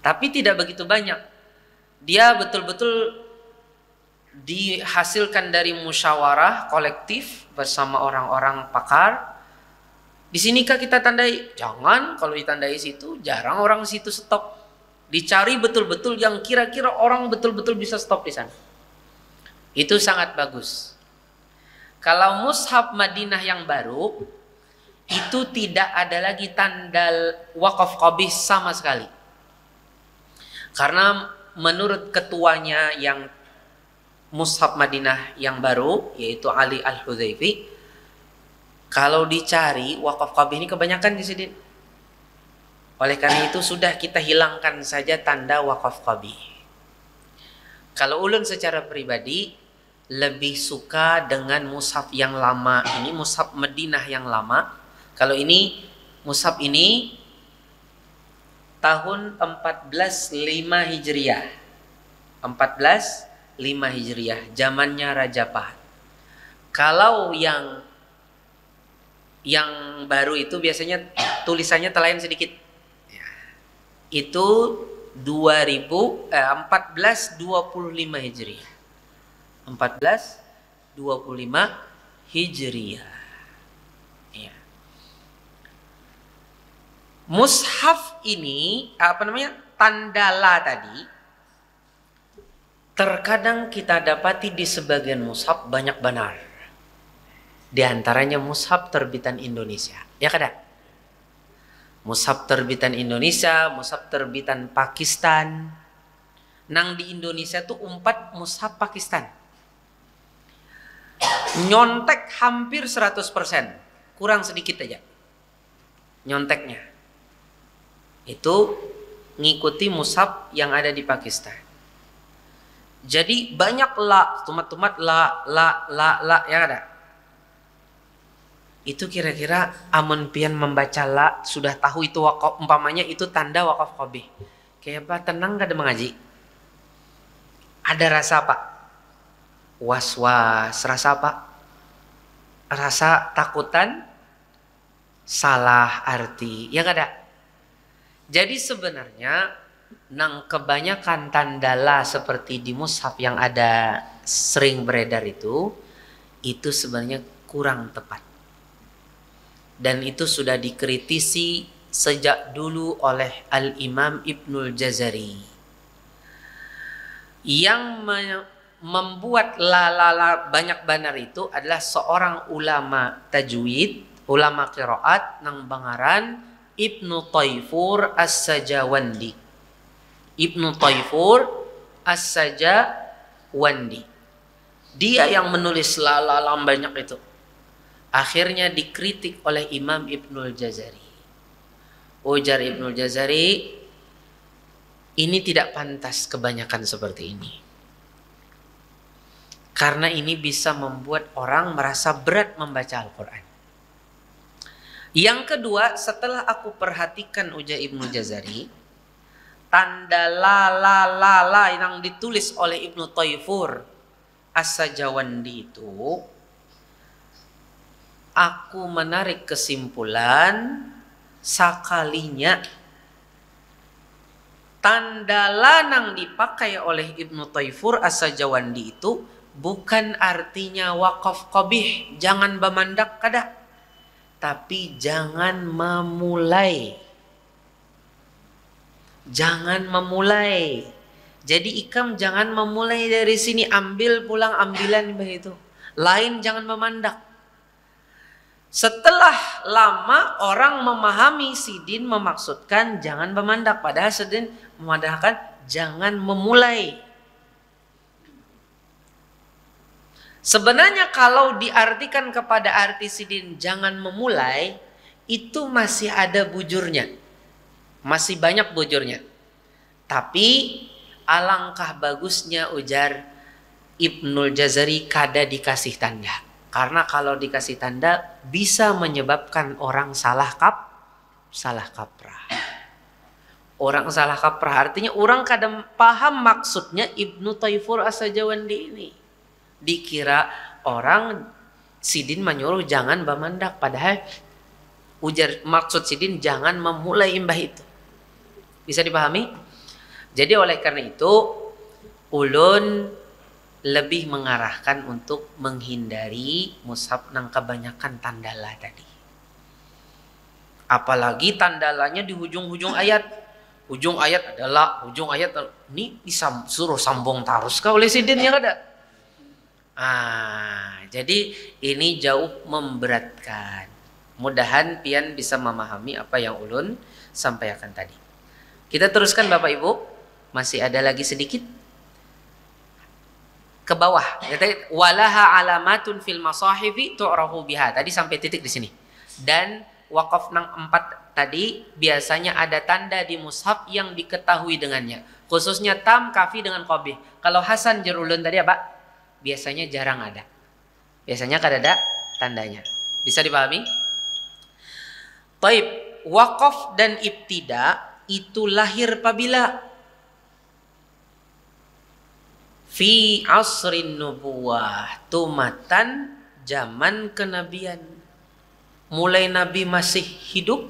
Tapi tidak begitu banyak. Dia betul-betul dihasilkan dari musyawarah kolektif bersama orang-orang pakar. Di sinikah kita tandai? Jangan, kalau ditandai situ jarang orang situ stop. Dicari betul-betul yang kira-kira orang betul-betul bisa stop di sana. Itu sangat bagus. Kalau mushaf Madinah yang baru itu tidak ada lagi tanda waqaf qabih sama sekali. Karena menurut ketuanya yang mushaf Madinah yang baru, yaitu Ali Al-Hudzaifi, kalau dicari waqaf qabih ini kebanyakan di sini. Oleh karena itu sudah kita hilangkan saja tanda waqaf qabih. Kalau ulun secara pribadi lebih suka dengan mushaf yang lama. Ini mushaf Madinah yang lama. Kalau ini mushaf ini tahun 1405 Hijriah. 1405 Hijriah, zamannya Raja Fahd. Kalau yang baru itu biasanya tulisannya terlain sedikit. Ya. Itu 1425 Hijriah. 1425 Hijriah. Ya. Mushaf ini tandala tadi terkadang kita dapati di sebagian mushaf banyak benar. Di antaranya mushaf terbitan Indonesia. Ya kada? Mushaf terbitan Indonesia, mushaf terbitan Pakistan. Nang di Indonesia tuh 4 mushaf Pakistan. Nyontek hampir 100%. Kurang sedikit aja. Nyonteknya. Itu ngikuti mushaf yang ada di Pakistan. Jadi banyak tumat-tumat la, ya kada? Itu kira-kira amun pian membaca la sudah tahu itu wakaf, umpamanya itu tanda wakaf qabih. Kayak apa? Tenang kada mengaji? Ada rasa apa? Was-was, rasa apa? Rasa takutan, salah arti, ya kada? Jadi sebenarnya nang kebanyakan tandala seperti di mushaf yang ada sering beredar itu sebenarnya kurang tepat. Dan itu sudah dikritisi sejak dulu oleh Al-Imam Ibnul Jazari. Yang membuat la banyak benar itu adalah seorang ulama tajwid, ulama qiraat nang bangaran Ibnu Taifur As-Sajawandi. Ibnu Taifur As-Sajawandi. Dia yang menulis la banyak itu. Akhirnya dikritik oleh Imam Ibnul Jazari. Ujar Ibnul Jazari, ini tidak pantas kebanyakan seperti ini. Karena ini bisa membuat orang merasa berat membaca Al-Quran. Yang kedua, setelah aku perhatikan ujar Ibnul Jazari, tanda la yang ditulis oleh Ibnu Taifur As-Sajawandi itu, aku menarik kesimpulan sakalinya tanda lanang dipakai oleh Ibnu Taifur As-Sajawandi itu bukan artinya wakaf qabih, jangan bemandak kada, tapi jangan memulai. Jangan memulai. Jadi ikam jangan memulai dari sini, ambil pulang ambilan begitu. Lain jangan memandak. Setelah lama orang memahami sidin memaksudkan jangan memandak, padahal sidin memadahkan jangan memulai. Sebenarnya kalau diartikan kepada arti sidin jangan memulai, itu masih ada bujurnya. Masih banyak bujurnya. Tapi alangkah bagusnya ujar Ibnul Jazari kada dikasih tanda. Karena kalau dikasih tanda bisa menyebabkan orang salah kaprah. Orang salah kaprah artinya orang kadang paham maksudnya Ibnu Taifur As-Sajawandi ini. Dikira orang sidin menyuruh jangan bamandak, padahal ujar maksud sidin jangan memulai imbah itu. Bisa dipahami? Jadi oleh karena itu ulun lebih mengarahkan untuk menghindari mushaf nang kebanyakan tandala tadi. Apalagi tandalanya di hujung-hujung ayat. Ujung ayat adalah ujung ayat ini disuruh sambung terus kah oleh sidin ya kada? Jadi ini jauh memberatkan. Mudahan pian bisa memahami apa yang ulun sampaikan tadi. Kita teruskan Bapak Ibu. Masih ada lagi sedikit ke bawah. Walaha alamatun fil masahifi tu'rafu biha. Tadi sampai titik di sini. Dan wakaf nang 4 tadi biasanya ada tanda di mushaf yang diketahui dengannya. Khususnya tam, kafi dengan qabih. Kalau Hasan Jerulun tadi apa? Biasanya jarang ada. Biasanya kada ada tandanya. Bisa dipahami? Taib, wakaf dan ibtida itu lahir apabila fi asrin nubuwah tumatan zaman kenabian. Mulai Nabi masih hidup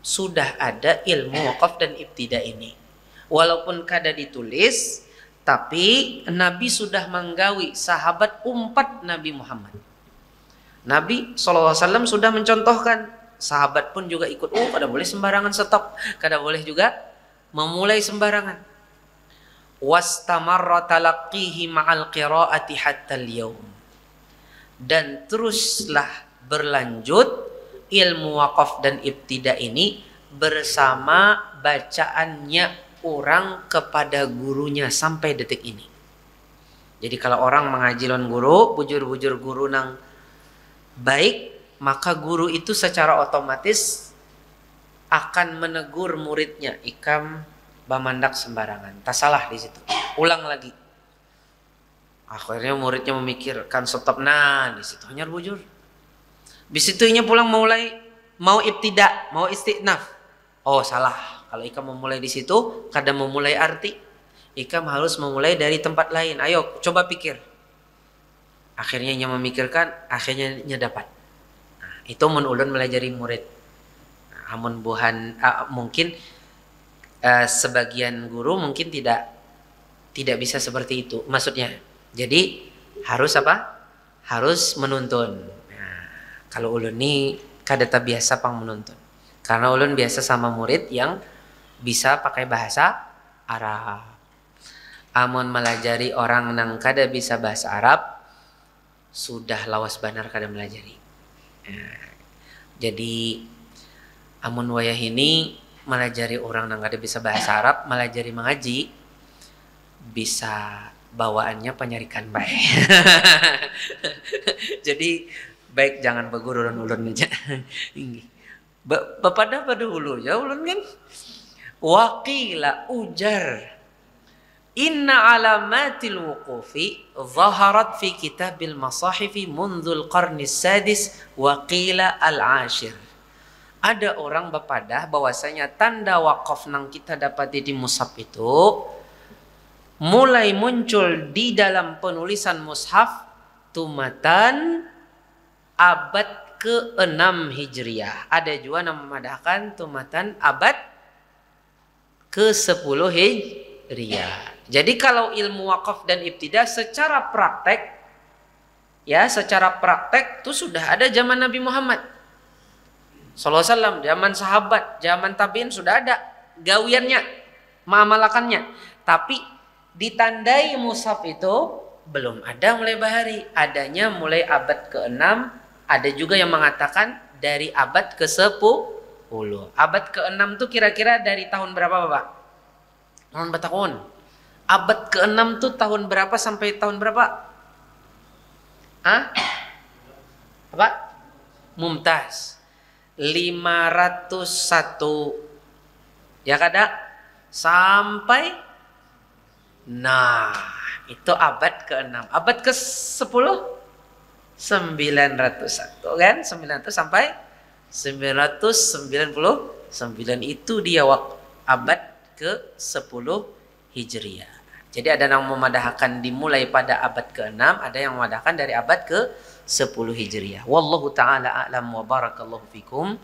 sudah ada ilmu wakaf dan ibtida ini. Walaupun kada ditulis, tapi Nabi sudah menggawi sahabat umpat Nabi Muhammad. Nabi SAW sudah mencontohkan, sahabat pun juga ikut. Oh, kada boleh sembarangan stop, kada boleh juga memulai sembarangan. Wastamarra talaqqihi ma'al qiraati hatta al-yaum. Dan teruslah berlanjut ilmu wakaf dan ibtida ini bersama bacaannya orang kepada gurunya sampai detik ini. Jadi kalau orang mengaji lawan guru, bujur-bujur guru nang baik, maka guru itu secara otomatis akan menegur muridnya, ikam bamandak sembarangan, tak salah di situ, ulang lagi. Akhirnya muridnya memikirkan stop, nah di situ hanya bujur. Di situnya pulang mau ibtida, mau istinaf. Oh salah, kalau ikam memulai di situ, kadang memulai arti, ikam harus memulai dari tempat lain. Ayo coba pikir. Akhirnya ia memikirkan, akhirnya ia dapat. Nah, itu mun ulun melajari murid. Nah, amun buhan mungkin sebagian guru mungkin tidak bisa seperti itu maksudnya. Jadi harus apa? Harus menuntun. Nah, kalau ulun ni kada biasa pang menuntun. Karena ulun biasa sama murid yang bisa pakai bahasa Arab. Amun melajari orang nang kada bisa bahasa Arab, sudah lawas banar kada melajari. Nah, jadi amun wayah ini melajari orang yang kada bisa bahasa Arab, melajari mengaji, bisa bawaannya penyarikan baik. Jadi baik jangan beguru dan ulun aja. Pada hulu ya ulun kan. Waqila ujar inna alamatil wuqufi zaharat fi kitabil masahifi mundhul qarnis sadis waqila al-ashir. Ada orang bepadah bahwasanya tanda wakaf nang kita dapati di mushaf itu mulai muncul di dalam penulisan mushaf tumatan abad ke-6 Hijriah. Ada juga yang memadahkan tumatan abad ke-10 Hijriah. Jadi kalau ilmu wakaf dan ibtidah secara praktek, ya secara praktek itu sudah ada zaman Nabi Muhammad Sallallahu Alaihi Wasallam, zaman sahabat, zaman tabiin sudah ada gawiannya, mengamalakannya. Tapi ditandai mushaf itu belum ada mulai bahari, adanya mulai abad ke-6. Ada juga yang mengatakan dari abad ke-10. Abad ke-6 itu kira-kira dari tahun berapa Bapak? Tahun bertahun. Abad ke-6 itu tahun berapa sampai tahun berapa? Hah? Apa? Mumtaz. 501 ya kada sampai, nah itu abad ke-6. Abad ke-10 901 kan, 900 sampai 999 itu dia abad ke-10 Hijriah. Jadi ada yang memadahkan dimulai pada abad ke-6, ada yang memadahkan dari abad ke-10 Hijriah. Wallahu ta'ala a'lam wa barakallahu fikum.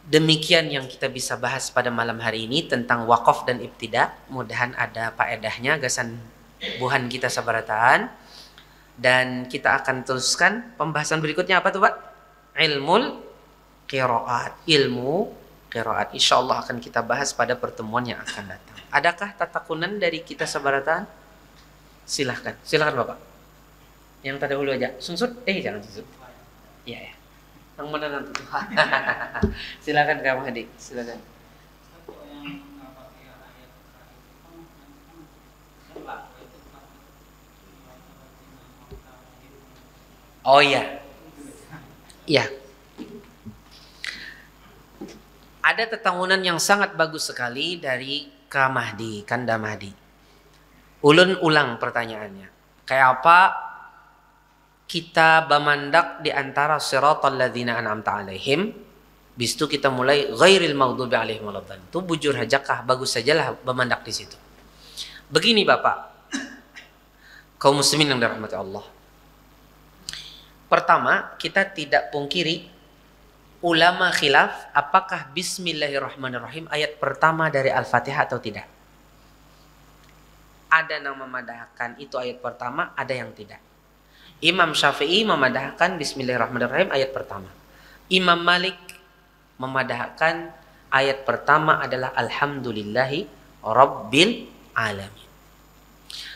Demikian yang kita bisa bahas pada malam hari ini tentang wakaf dan ibtida. Mudahan ada faedahnya gasan buhan kita sabarataan. Dan kita akan teruskan pembahasan berikutnya apa tuh Pak? Ilmul qiraat. Ilmu qiraat insyaallah akan kita bahas pada pertemuan yang akan datang. Adakah tatakunan dari kita sabarataan? Silahkan Bapak. Yang tadi dulu aja. Sunsut? Jangan sunsut. Iya ya. Yang mana nanti? Silakan Kak Mahdi. Silakan. Oh iya. Iya. Ada tetamunan yang sangat bagus sekali dari Kak Mahdi, Kanda Mahdi. Ulun ulang pertanyaannya. Kayak apa kita bamandak di antara siratal ladzina an'amta alaihim, bis itu kita mulai ghairil maghdubi alaihim waladdallin. Itu bujur hajakah, bagus sajalah bamandak di situ. Begini Bapak, kaum muslimin yang dirahmati Allah. Pertama, kita tidak pungkiri ulama khilaf apakah Bismillahirrahmanirrahim ayat pertama dari Al-Fatihah atau tidak. Ada yang memadahkan itu ayat pertama, ada yang tidak. Imam Syafi'i memadahkan Bismillahirrahmanirrahim ayat pertama. Imam Malik memadahkan ayat pertama adalah Alhamdulillahi Rabbil Alamin.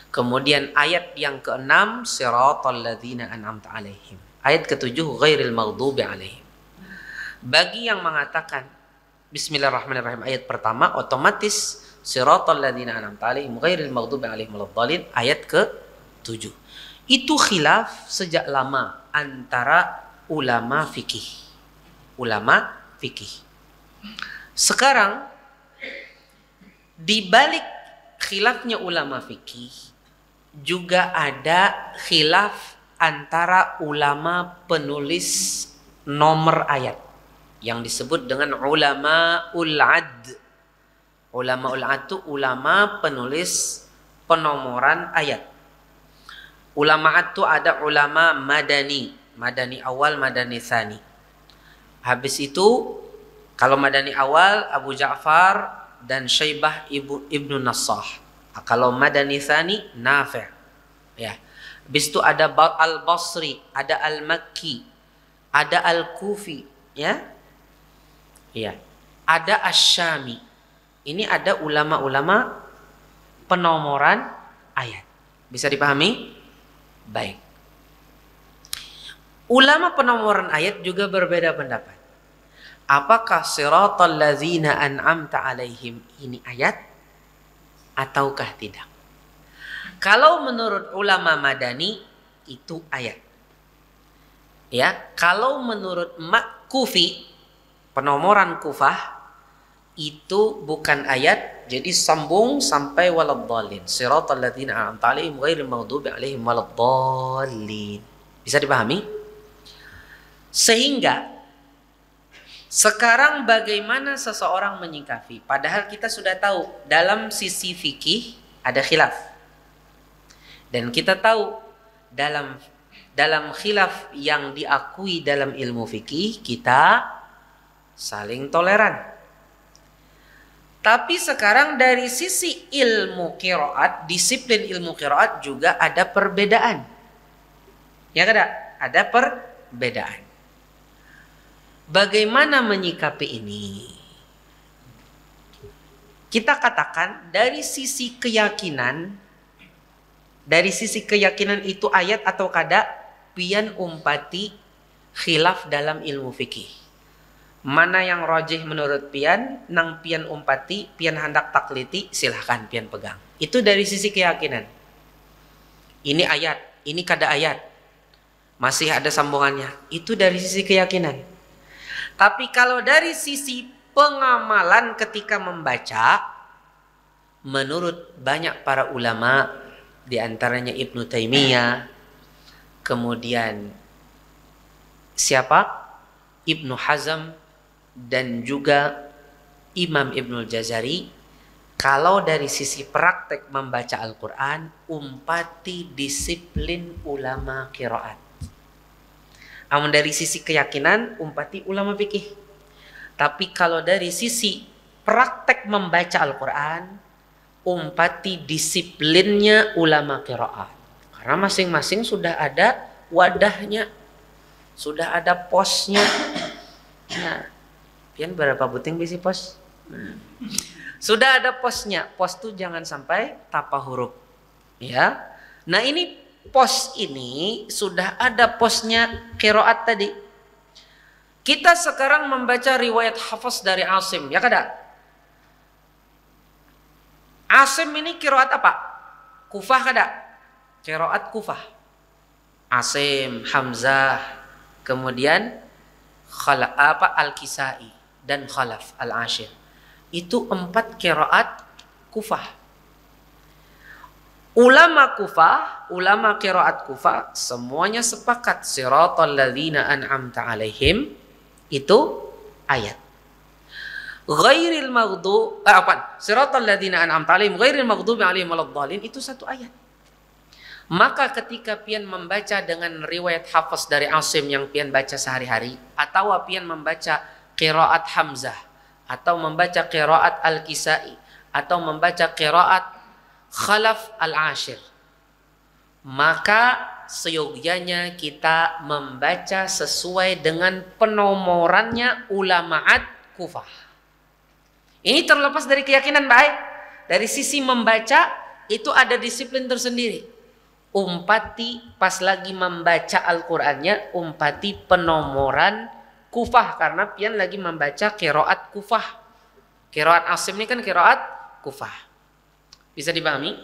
Kemudian ayat yang ke-6 Siratal ladzina an'amta alaihim. Ayat ke-7 Ghairil maghdubi alaihim. Bagi yang mengatakan Bismillahirrahmanirrahim ayat pertama, otomatis Siratal ladzina an'amta alaihim ghairil maghdubi alaihim waladdallin ayat ke-7. Itu khilaf sejak lama antara ulama fikih. Ulama fikih. Sekarang di balik khilafnya ulama fikih juga ada khilaf antara ulama penulis nomor ayat yang disebut dengan ulama ul-ad. Ulama ul-ad itu ulama penulis penomoran ayat. Ulama ad itu ada ulama madani, madani awal, madani tsani. Habis itu kalau madani awal Abu Ja'far dan Syaibah ibnu Nassah. Kalau madani tsani Nafi'. Ya. Habis itu ada Al-Basri, ada Al-Makki, ada Al-Kufi, ya. Iya. Ada Asy-Syami. Ini ada ulama-ulama penomoran ayat. Bisa dipahami? Baik. Ulama penomoran ayat juga berbeda pendapat. Apakah siratal ladzina an'amta alaihim ini ayat ataukah tidak? Kalau menurut ulama Madani itu ayat. Ya, kalau menurut Kufi, penomoran Kufah itu bukan ayat, jadi sambung sampai waladdallin. Siratal ladzina an'amta alaihim ghairil maghdubi alaihim waladdallin. Bisa dipahami? Sehingga sekarang bagaimana seseorang menyikapi? Padahal kita sudah tahu dalam sisi fikih ada khilaf. Dan kita tahu dalam khilaf yang diakui dalam ilmu fikih kita saling toleran. Tapi sekarang dari sisi ilmu qiraat, disiplin ilmu qiraat juga ada perbedaan. Ya kan? Ada perbedaan. Bagaimana menyikapi ini? Kita katakan dari sisi keyakinan itu ayat atau kada, pian umpati khilaf dalam ilmu fikih. Mana yang rajih menurut pian, nang pian umpati, pian hendak takliti, silahkan pian pegang. Itu dari sisi keyakinan. Ini ayat, ini kada ayat. Masih ada sambungannya. Itu dari sisi keyakinan. Tapi kalau dari sisi pengamalan ketika membaca, menurut banyak para ulama, di antaranya Ibnu Taimiyah, kemudian siapa? Ibnu Hazm, dan juga Imam Ibnul Jazari, kalau dari sisi praktek membaca Al-Quran umpati disiplin ulama qiraat. Namun dari sisi keyakinan umpati ulama fikih. Tapi kalau dari sisi praktek membaca Al-Quran umpati disiplinnya ulama qiraat. Karena masing-masing sudah ada wadahnya, sudah ada posnya. Nah, pian berapa buting bisi pos? Sudah ada posnya. Pos itu jangan sampai tapa huruf. Ya. Nah, ini pos ini sudah ada posnya qiraat tadi. Kita sekarang membaca riwayat Hafs dari Asim, ya kada? Asim ini qiraat apa? Kufah kada? Qiraat Kufah. Asim, Hamzah, kemudian Al-Kisai dan Khalaf Al-Ashir. Itu 4 qiraat Kufah. Ulama Kufah, ulama qiraat Kufah semuanya sepakat siratal ladzina an'amta alaihim itu ayat. Ghairil siratal ladzina an'amta alaihim ghairil maghdubi alaihim waladdallin itu satu ayat. Maka ketika pian membaca dengan riwayat Hafs dari Asim yang pian baca sehari-hari, atau pian membaca qiraat Hamzah, atau membaca qiraat Al-Kisai, atau membaca qiraat Khalaf Al-Ashir, maka seyogyanya kita membaca sesuai dengan penomorannya ulamaat Kufah. Ini terlepas dari keyakinan baik. Dari sisi membaca itu ada disiplin tersendiri. Umpati pas lagi membaca Al-Qur'annya, umpati penomoran Kufah, karena pian lagi membaca qiraat Kufah. Qiraat Asim ini kan qiraat Kufah. Bisa dipahami?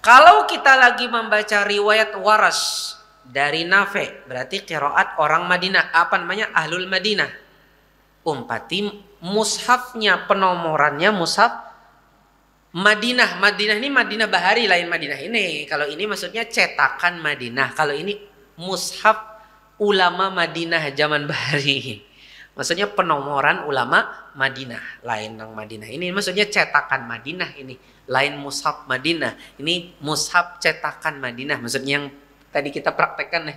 Kalau kita lagi membaca riwayat Warash dari Nafi', berarti qiraat orang Madinah, apa namanya? Ahlul Madinah. Umpati mushafnya, penomorannya mushaf Madinah. Madinah ini Madinah Bahari, lain Madinah ini. Kalau ini maksudnya cetakan Madinah. Kalau ini mushaf ulama Madinah zaman Bahari. Maksudnya penomoran ulama Madinah, lain yang Madinah. Ini maksudnya cetakan Madinah ini, lain mushaf Madinah. Ini mushaf cetakan Madinah, maksudnya yang tadi kita praktekkan.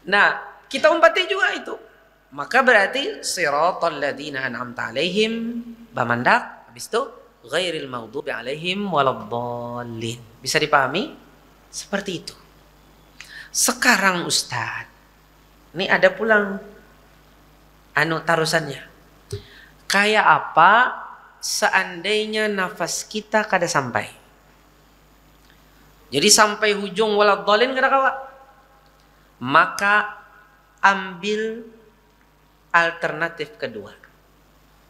Nah, kita umpati juga itu. Maka berarti siratal ladzina an'amta alaihim, bamandak, habis itu ghairil maghdubi alaihim waladdallin. Bisa dipahami? Seperti itu. Sekarang Ustaz, ini ada pulang tarusannya. Kayak apa seandainya nafas kita kada sampai? Jadi sampai hujung waladdallin kada kawa. Maka ambil alternatif kedua.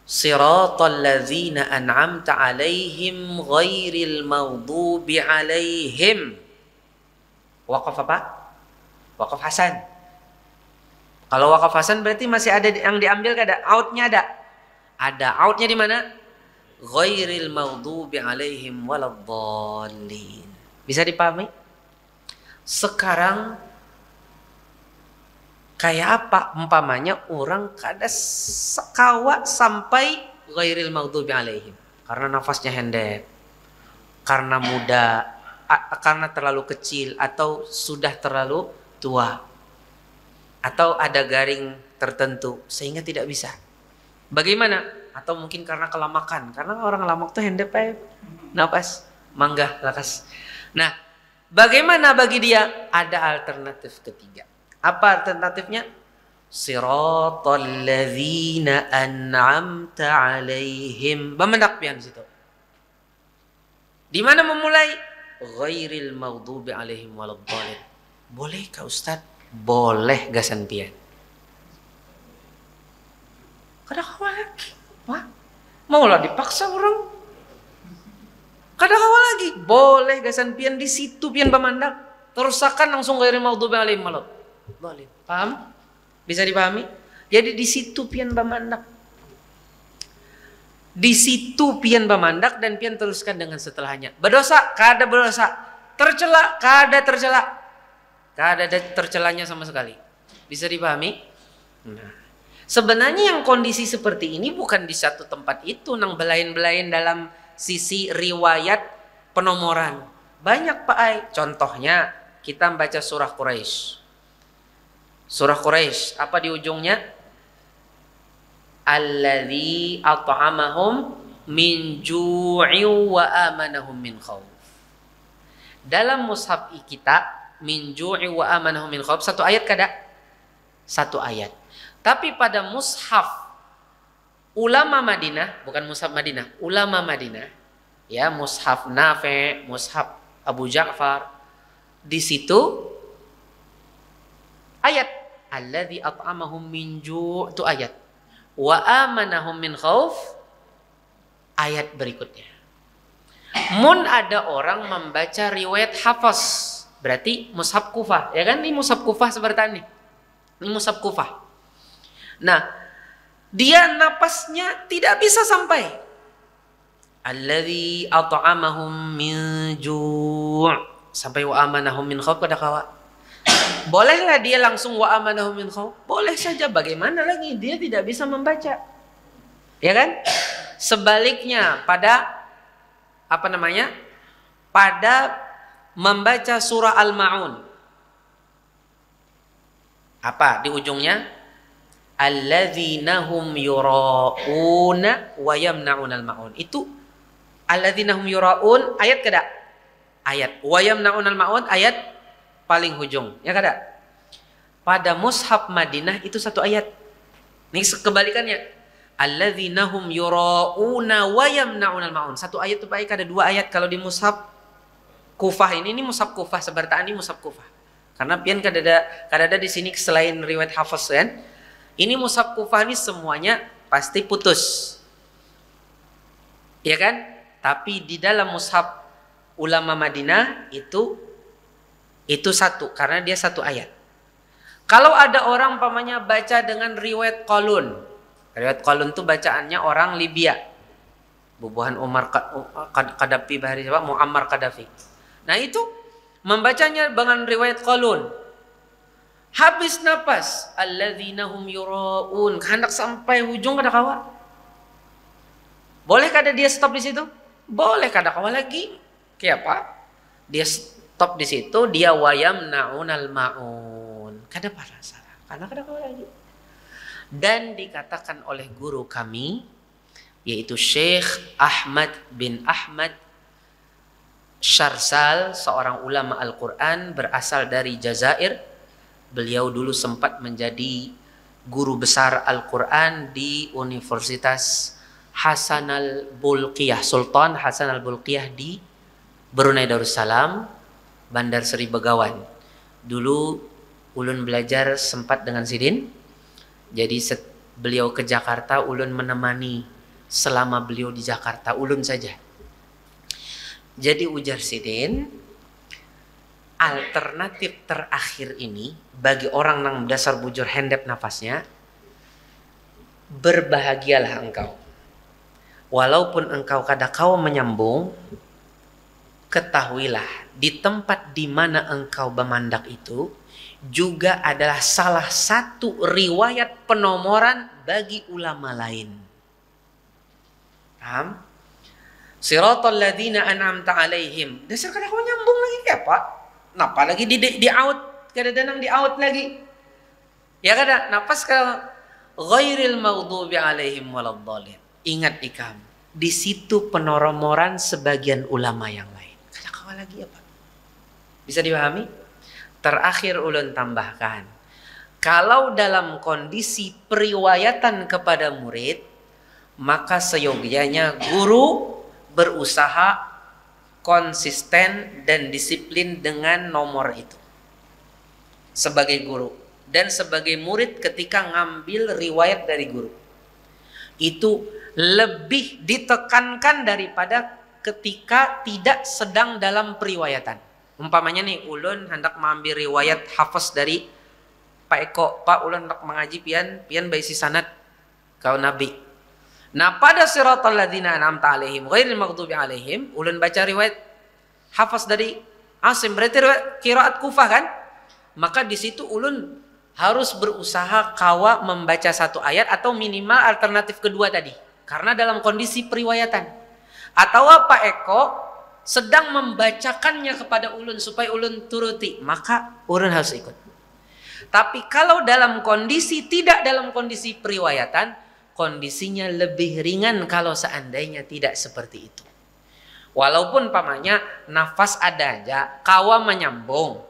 Siratal ladzina an'amta alaihim ghairil maghdubi alaihim. Waqaf apa? Waqaf hasan. Kalau waqaf hasan berarti masih ada yang diambil, kada? Outnya ada. Ada outnya di mana? Ghairil maghdubi alaihim waladdallin. Bisa dipahami? Sekarang kayak apa umpamanya orang kada sekawa sampai ghairil maghdubi alaihim karena nafasnya hendek, karena muda, karena terlalu kecil, atau sudah terlalu tua, atau ada garing tertentu sehingga tidak bisa. Bagaimana? Atau mungkin karena kelamakan, karena orang lamak tuh hendek nafas mangga lakas. Nah, bagaimana bagi dia? Ada alternatif ketiga. Apa alternatifnya? Siratal ladzina an'amta alaihim. Bamendak pian situ. Di mana memulai? Ghairil maghdubi alaihim waladdallin. Boleh kah Ustaz? Boleh gasan pian. Kada kawa lagi. Wah, maulah dipaksa orang. Kada kawa lagi. Boleh gasan pian di situ pian bamendak. Terusakan langsung ghairil maghdubi alaihim waladdallin. Paham? Bisa dipahami? Jadi di situ pian bamandak. Di situ pian bamandak dan pian teruskan dengan setelahnya. Berdosa, kada berdosa. Tercela, kada tercela. Kada ada tercelanya sama sekali. Bisa dipahami? Nah, sebenarnya yang kondisi seperti ini bukan di satu tempat itu nang belain-belain dalam sisi riwayat penomoran. Banyak Pak Ai. Contohnya kita membaca surah Quraisy. Surah Quraisy, apa di ujungnya? Alladzi at'amahum min ju'i wa amanahum min khauf. Dalam mushaf kita, min ju'i wa amanahum min khauf, satu ayat kada? Satu ayat. Tapi pada mushaf ulama Madinah, bukan mushaf Madinah, ulama Madinah, ya, mushaf Nafi', mushaf Abu Ja'far, di situ ayat alladzi at'amahum min ju' itu ayat. Wa amanahum min khauf ayat berikutnya. Mun ada orang membaca riwayat Hafs, berarti mushaf Kufah, ya kan? Ini mushaf Kufah seperti ini. Ini mushaf Kufah. Nah, dia napasnya tidak bisa sampai. Alladzi at'amahum min ju' sampai wa amanahum min khauf kada kawa. Bolehlah dia langsung wa amanahum min khauf? Boleh saja. Bagaimana lagi dia tidak bisa membaca? Ya kan? Sebaliknya pada apa namanya? Pada membaca surah Al-Ma'un. Apa di ujungnya? Alladzina hum yura'una wa yamna'unal ma'un. Itu alladzina hum yura'un ayat kada? Ayat. Wa yamna'unal ma'un ayat paling ujung. Ya kada? Pada mushaf Madinah itu satu ayat. Ini kebalikannya. Alladzina hum yura'una wa yamna'unal ma'un. Satu ayat itu baik, ada dua ayat. Kalau di mushaf Kufah ini mushaf Kufah, sebertaan ini mushaf Kufah. Karena pian kadada di sini selain riwayat Hafiz kan. Ini mushaf Kufah ini semuanya pasti putus. Ya kan? Tapi di dalam mushaf ulama Madinah itu satu karena dia satu ayat. Kalau ada orang pamannya baca dengan riwayat Qalun. Riwayat Qalun itu bacaannya orang Libya. Bubuhan Umar Qaddafi bahari siapa? Muammar Qaddafi. Nah itu membacanya dengan riwayat Qalun. Habis nafas, alladzina hum yura'un, hendak sampai ujung kada kawa. Boleh kada dia stop di situ? Boleh kada kawa lagi. Kayak apa? Dia stop di situ, dia wayamna'unal ma'un. Kada parah salah. Karena kada kawa lagi. Dan dikatakan oleh guru kami yaitu Syekh Ahmad bin Ahmad Syarsal, seorang ulama Al-Quran berasal dari Jazair. Beliau dulu sempat menjadi guru besar Al-Quran di Universitas Hasan al-Bulqiyah, Sultan Hasan al-Bulqiyah di Brunei Darussalam, Bandar Seri Begawan. Dulu ulun belajar sempat dengan Sidin. Jadi beliau ke Jakarta, ulun menemani selama beliau di Jakarta, ulun saja. Jadi ujar Sidin, alternatif terakhir ini bagi orang yang dasar bujur hendep nafasnya, berbahagialah engkau. Walaupun engkau kada kau menyambung, ketahuilah di tempat di mana engkau bermandak itu juga adalah salah satu riwayat penomoran bagi ulama lain. Paham? Siratal ladzina an'amta alaihim. Dasar kada kau nyambung lagi ya Pak? Napa lagi di out? Kada danang di out lagi. Ya kada, napas kalau ghairil maghdubi alaihim waladdallin. Ingat ikam, di situ penomoran sebagian ulama yang lain. Kada kau lagi ya Pak? Bisa dipahami? Terakhir ulun tambahkan, kalau dalam kondisi periwayatan kepada murid, maka seyogyanya guru berusaha konsisten dan disiplin dengan nomor itu sebagai guru, dan sebagai murid ketika ngambil riwayat dari guru itu lebih ditekankan daripada ketika tidak sedang dalam periwayatan. Umpamanya nih ulun hendak mengambil riwayat Hafiz dari Pak Eko, Pak ulun hendak mengaji pian baisi sanad kau Nabi. Nah pada siratal ladzina an'amta alaihim ghairil maghdubi alaihim, ulun baca riwayat Hafiz dari Asim, berarti riwayat qiraat Kufah kan? Maka di situ ulun harus berusaha kawa membaca satu ayat atau minimal alternatif kedua tadi, karena dalam kondisi periwayatan. Atau Pak Eko sedang membacakannya kepada ulun supaya ulun turuti, maka ulun harus ikut. Tapi kalau dalam kondisi tidak dalam kondisi periwayatan, kondisinya lebih ringan kalau seandainya tidak seperti itu. Walaupun pamannya nafas ada aja, kawa menyambung,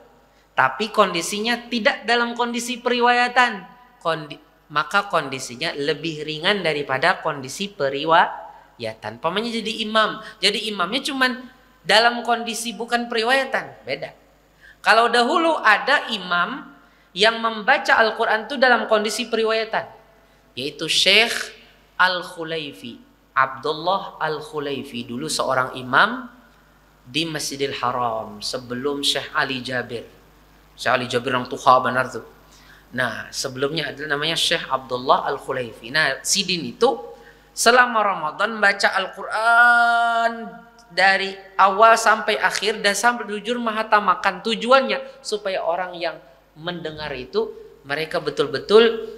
tapi kondisinya tidak dalam kondisi periwayatan, maka kondisinya lebih ringan daripada kondisi periwayatan. Pamannya jadi imam, jadi imamnya cuman dalam kondisi bukan periwayatan, beda. Kalau dahulu ada imam yang membaca Al-Quran itu dalam kondisi periwayatan, yaitu Syekh Al-Khulaifi, Abdullah Al-Khulaifi, dulu seorang imam di Masjidil Haram sebelum Syekh Ali Jabir. Syekh Ali Jabir yang tuha benar tuh. Nah sebelumnya adalah namanya Syekh Abdullah Al-Khulaifi. Nah Sidin itu selama Ramadan baca Al-Quran dari awal sampai akhir dan sampai jujur mahatamakan. Tujuannya supaya orang yang mendengar itu mereka betul-betul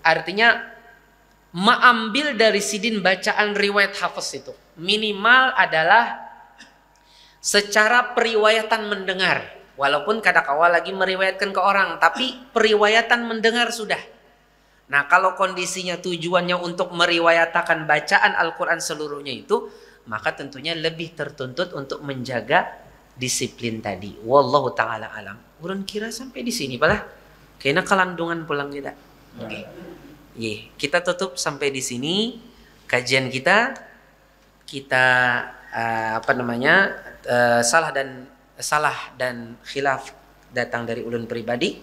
artinya mengambil dari Sidin bacaan riwayat Hafiz itu minimal adalah secara periwayatan mendengar. Walaupun kadang awal lagi meriwayatkan ke orang, tapi periwayatan mendengar sudah. Nah, kalau kondisinya tujuannya untuk meriwayatakan bacaan Al-Quran seluruhnya itu, maka tentunya lebih tertuntut untuk menjaga disiplin tadi. Wallahu ta'ala alam. Urun kira sampai di sini pala. Kayaknya kelandungan pulang kita. Oke. Okay. Kita tutup sampai di sini kajian kita. Kita salah dan khilaf datang dari ulun pribadi,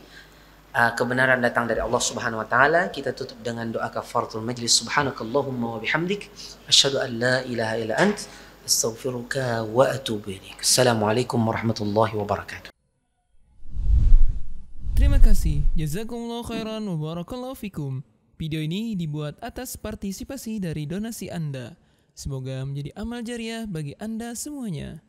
kebenaran datang dari Allah Subhanahu wa taala. Kita tutup dengan doa kafaratul majlis. Subhanakallahumma wa bihamdik asyhadu an la ilaha illa ant astaghfiruka wa atubu ilaik. Assalamualaikum warahmatullahi wabarakatuh. Terima kasih. Jazakumullah khairan wa barakallahu fikum. Video ini dibuat atas partisipasi dari donasi Anda. Semoga menjadi amal jariah bagi Anda semuanya.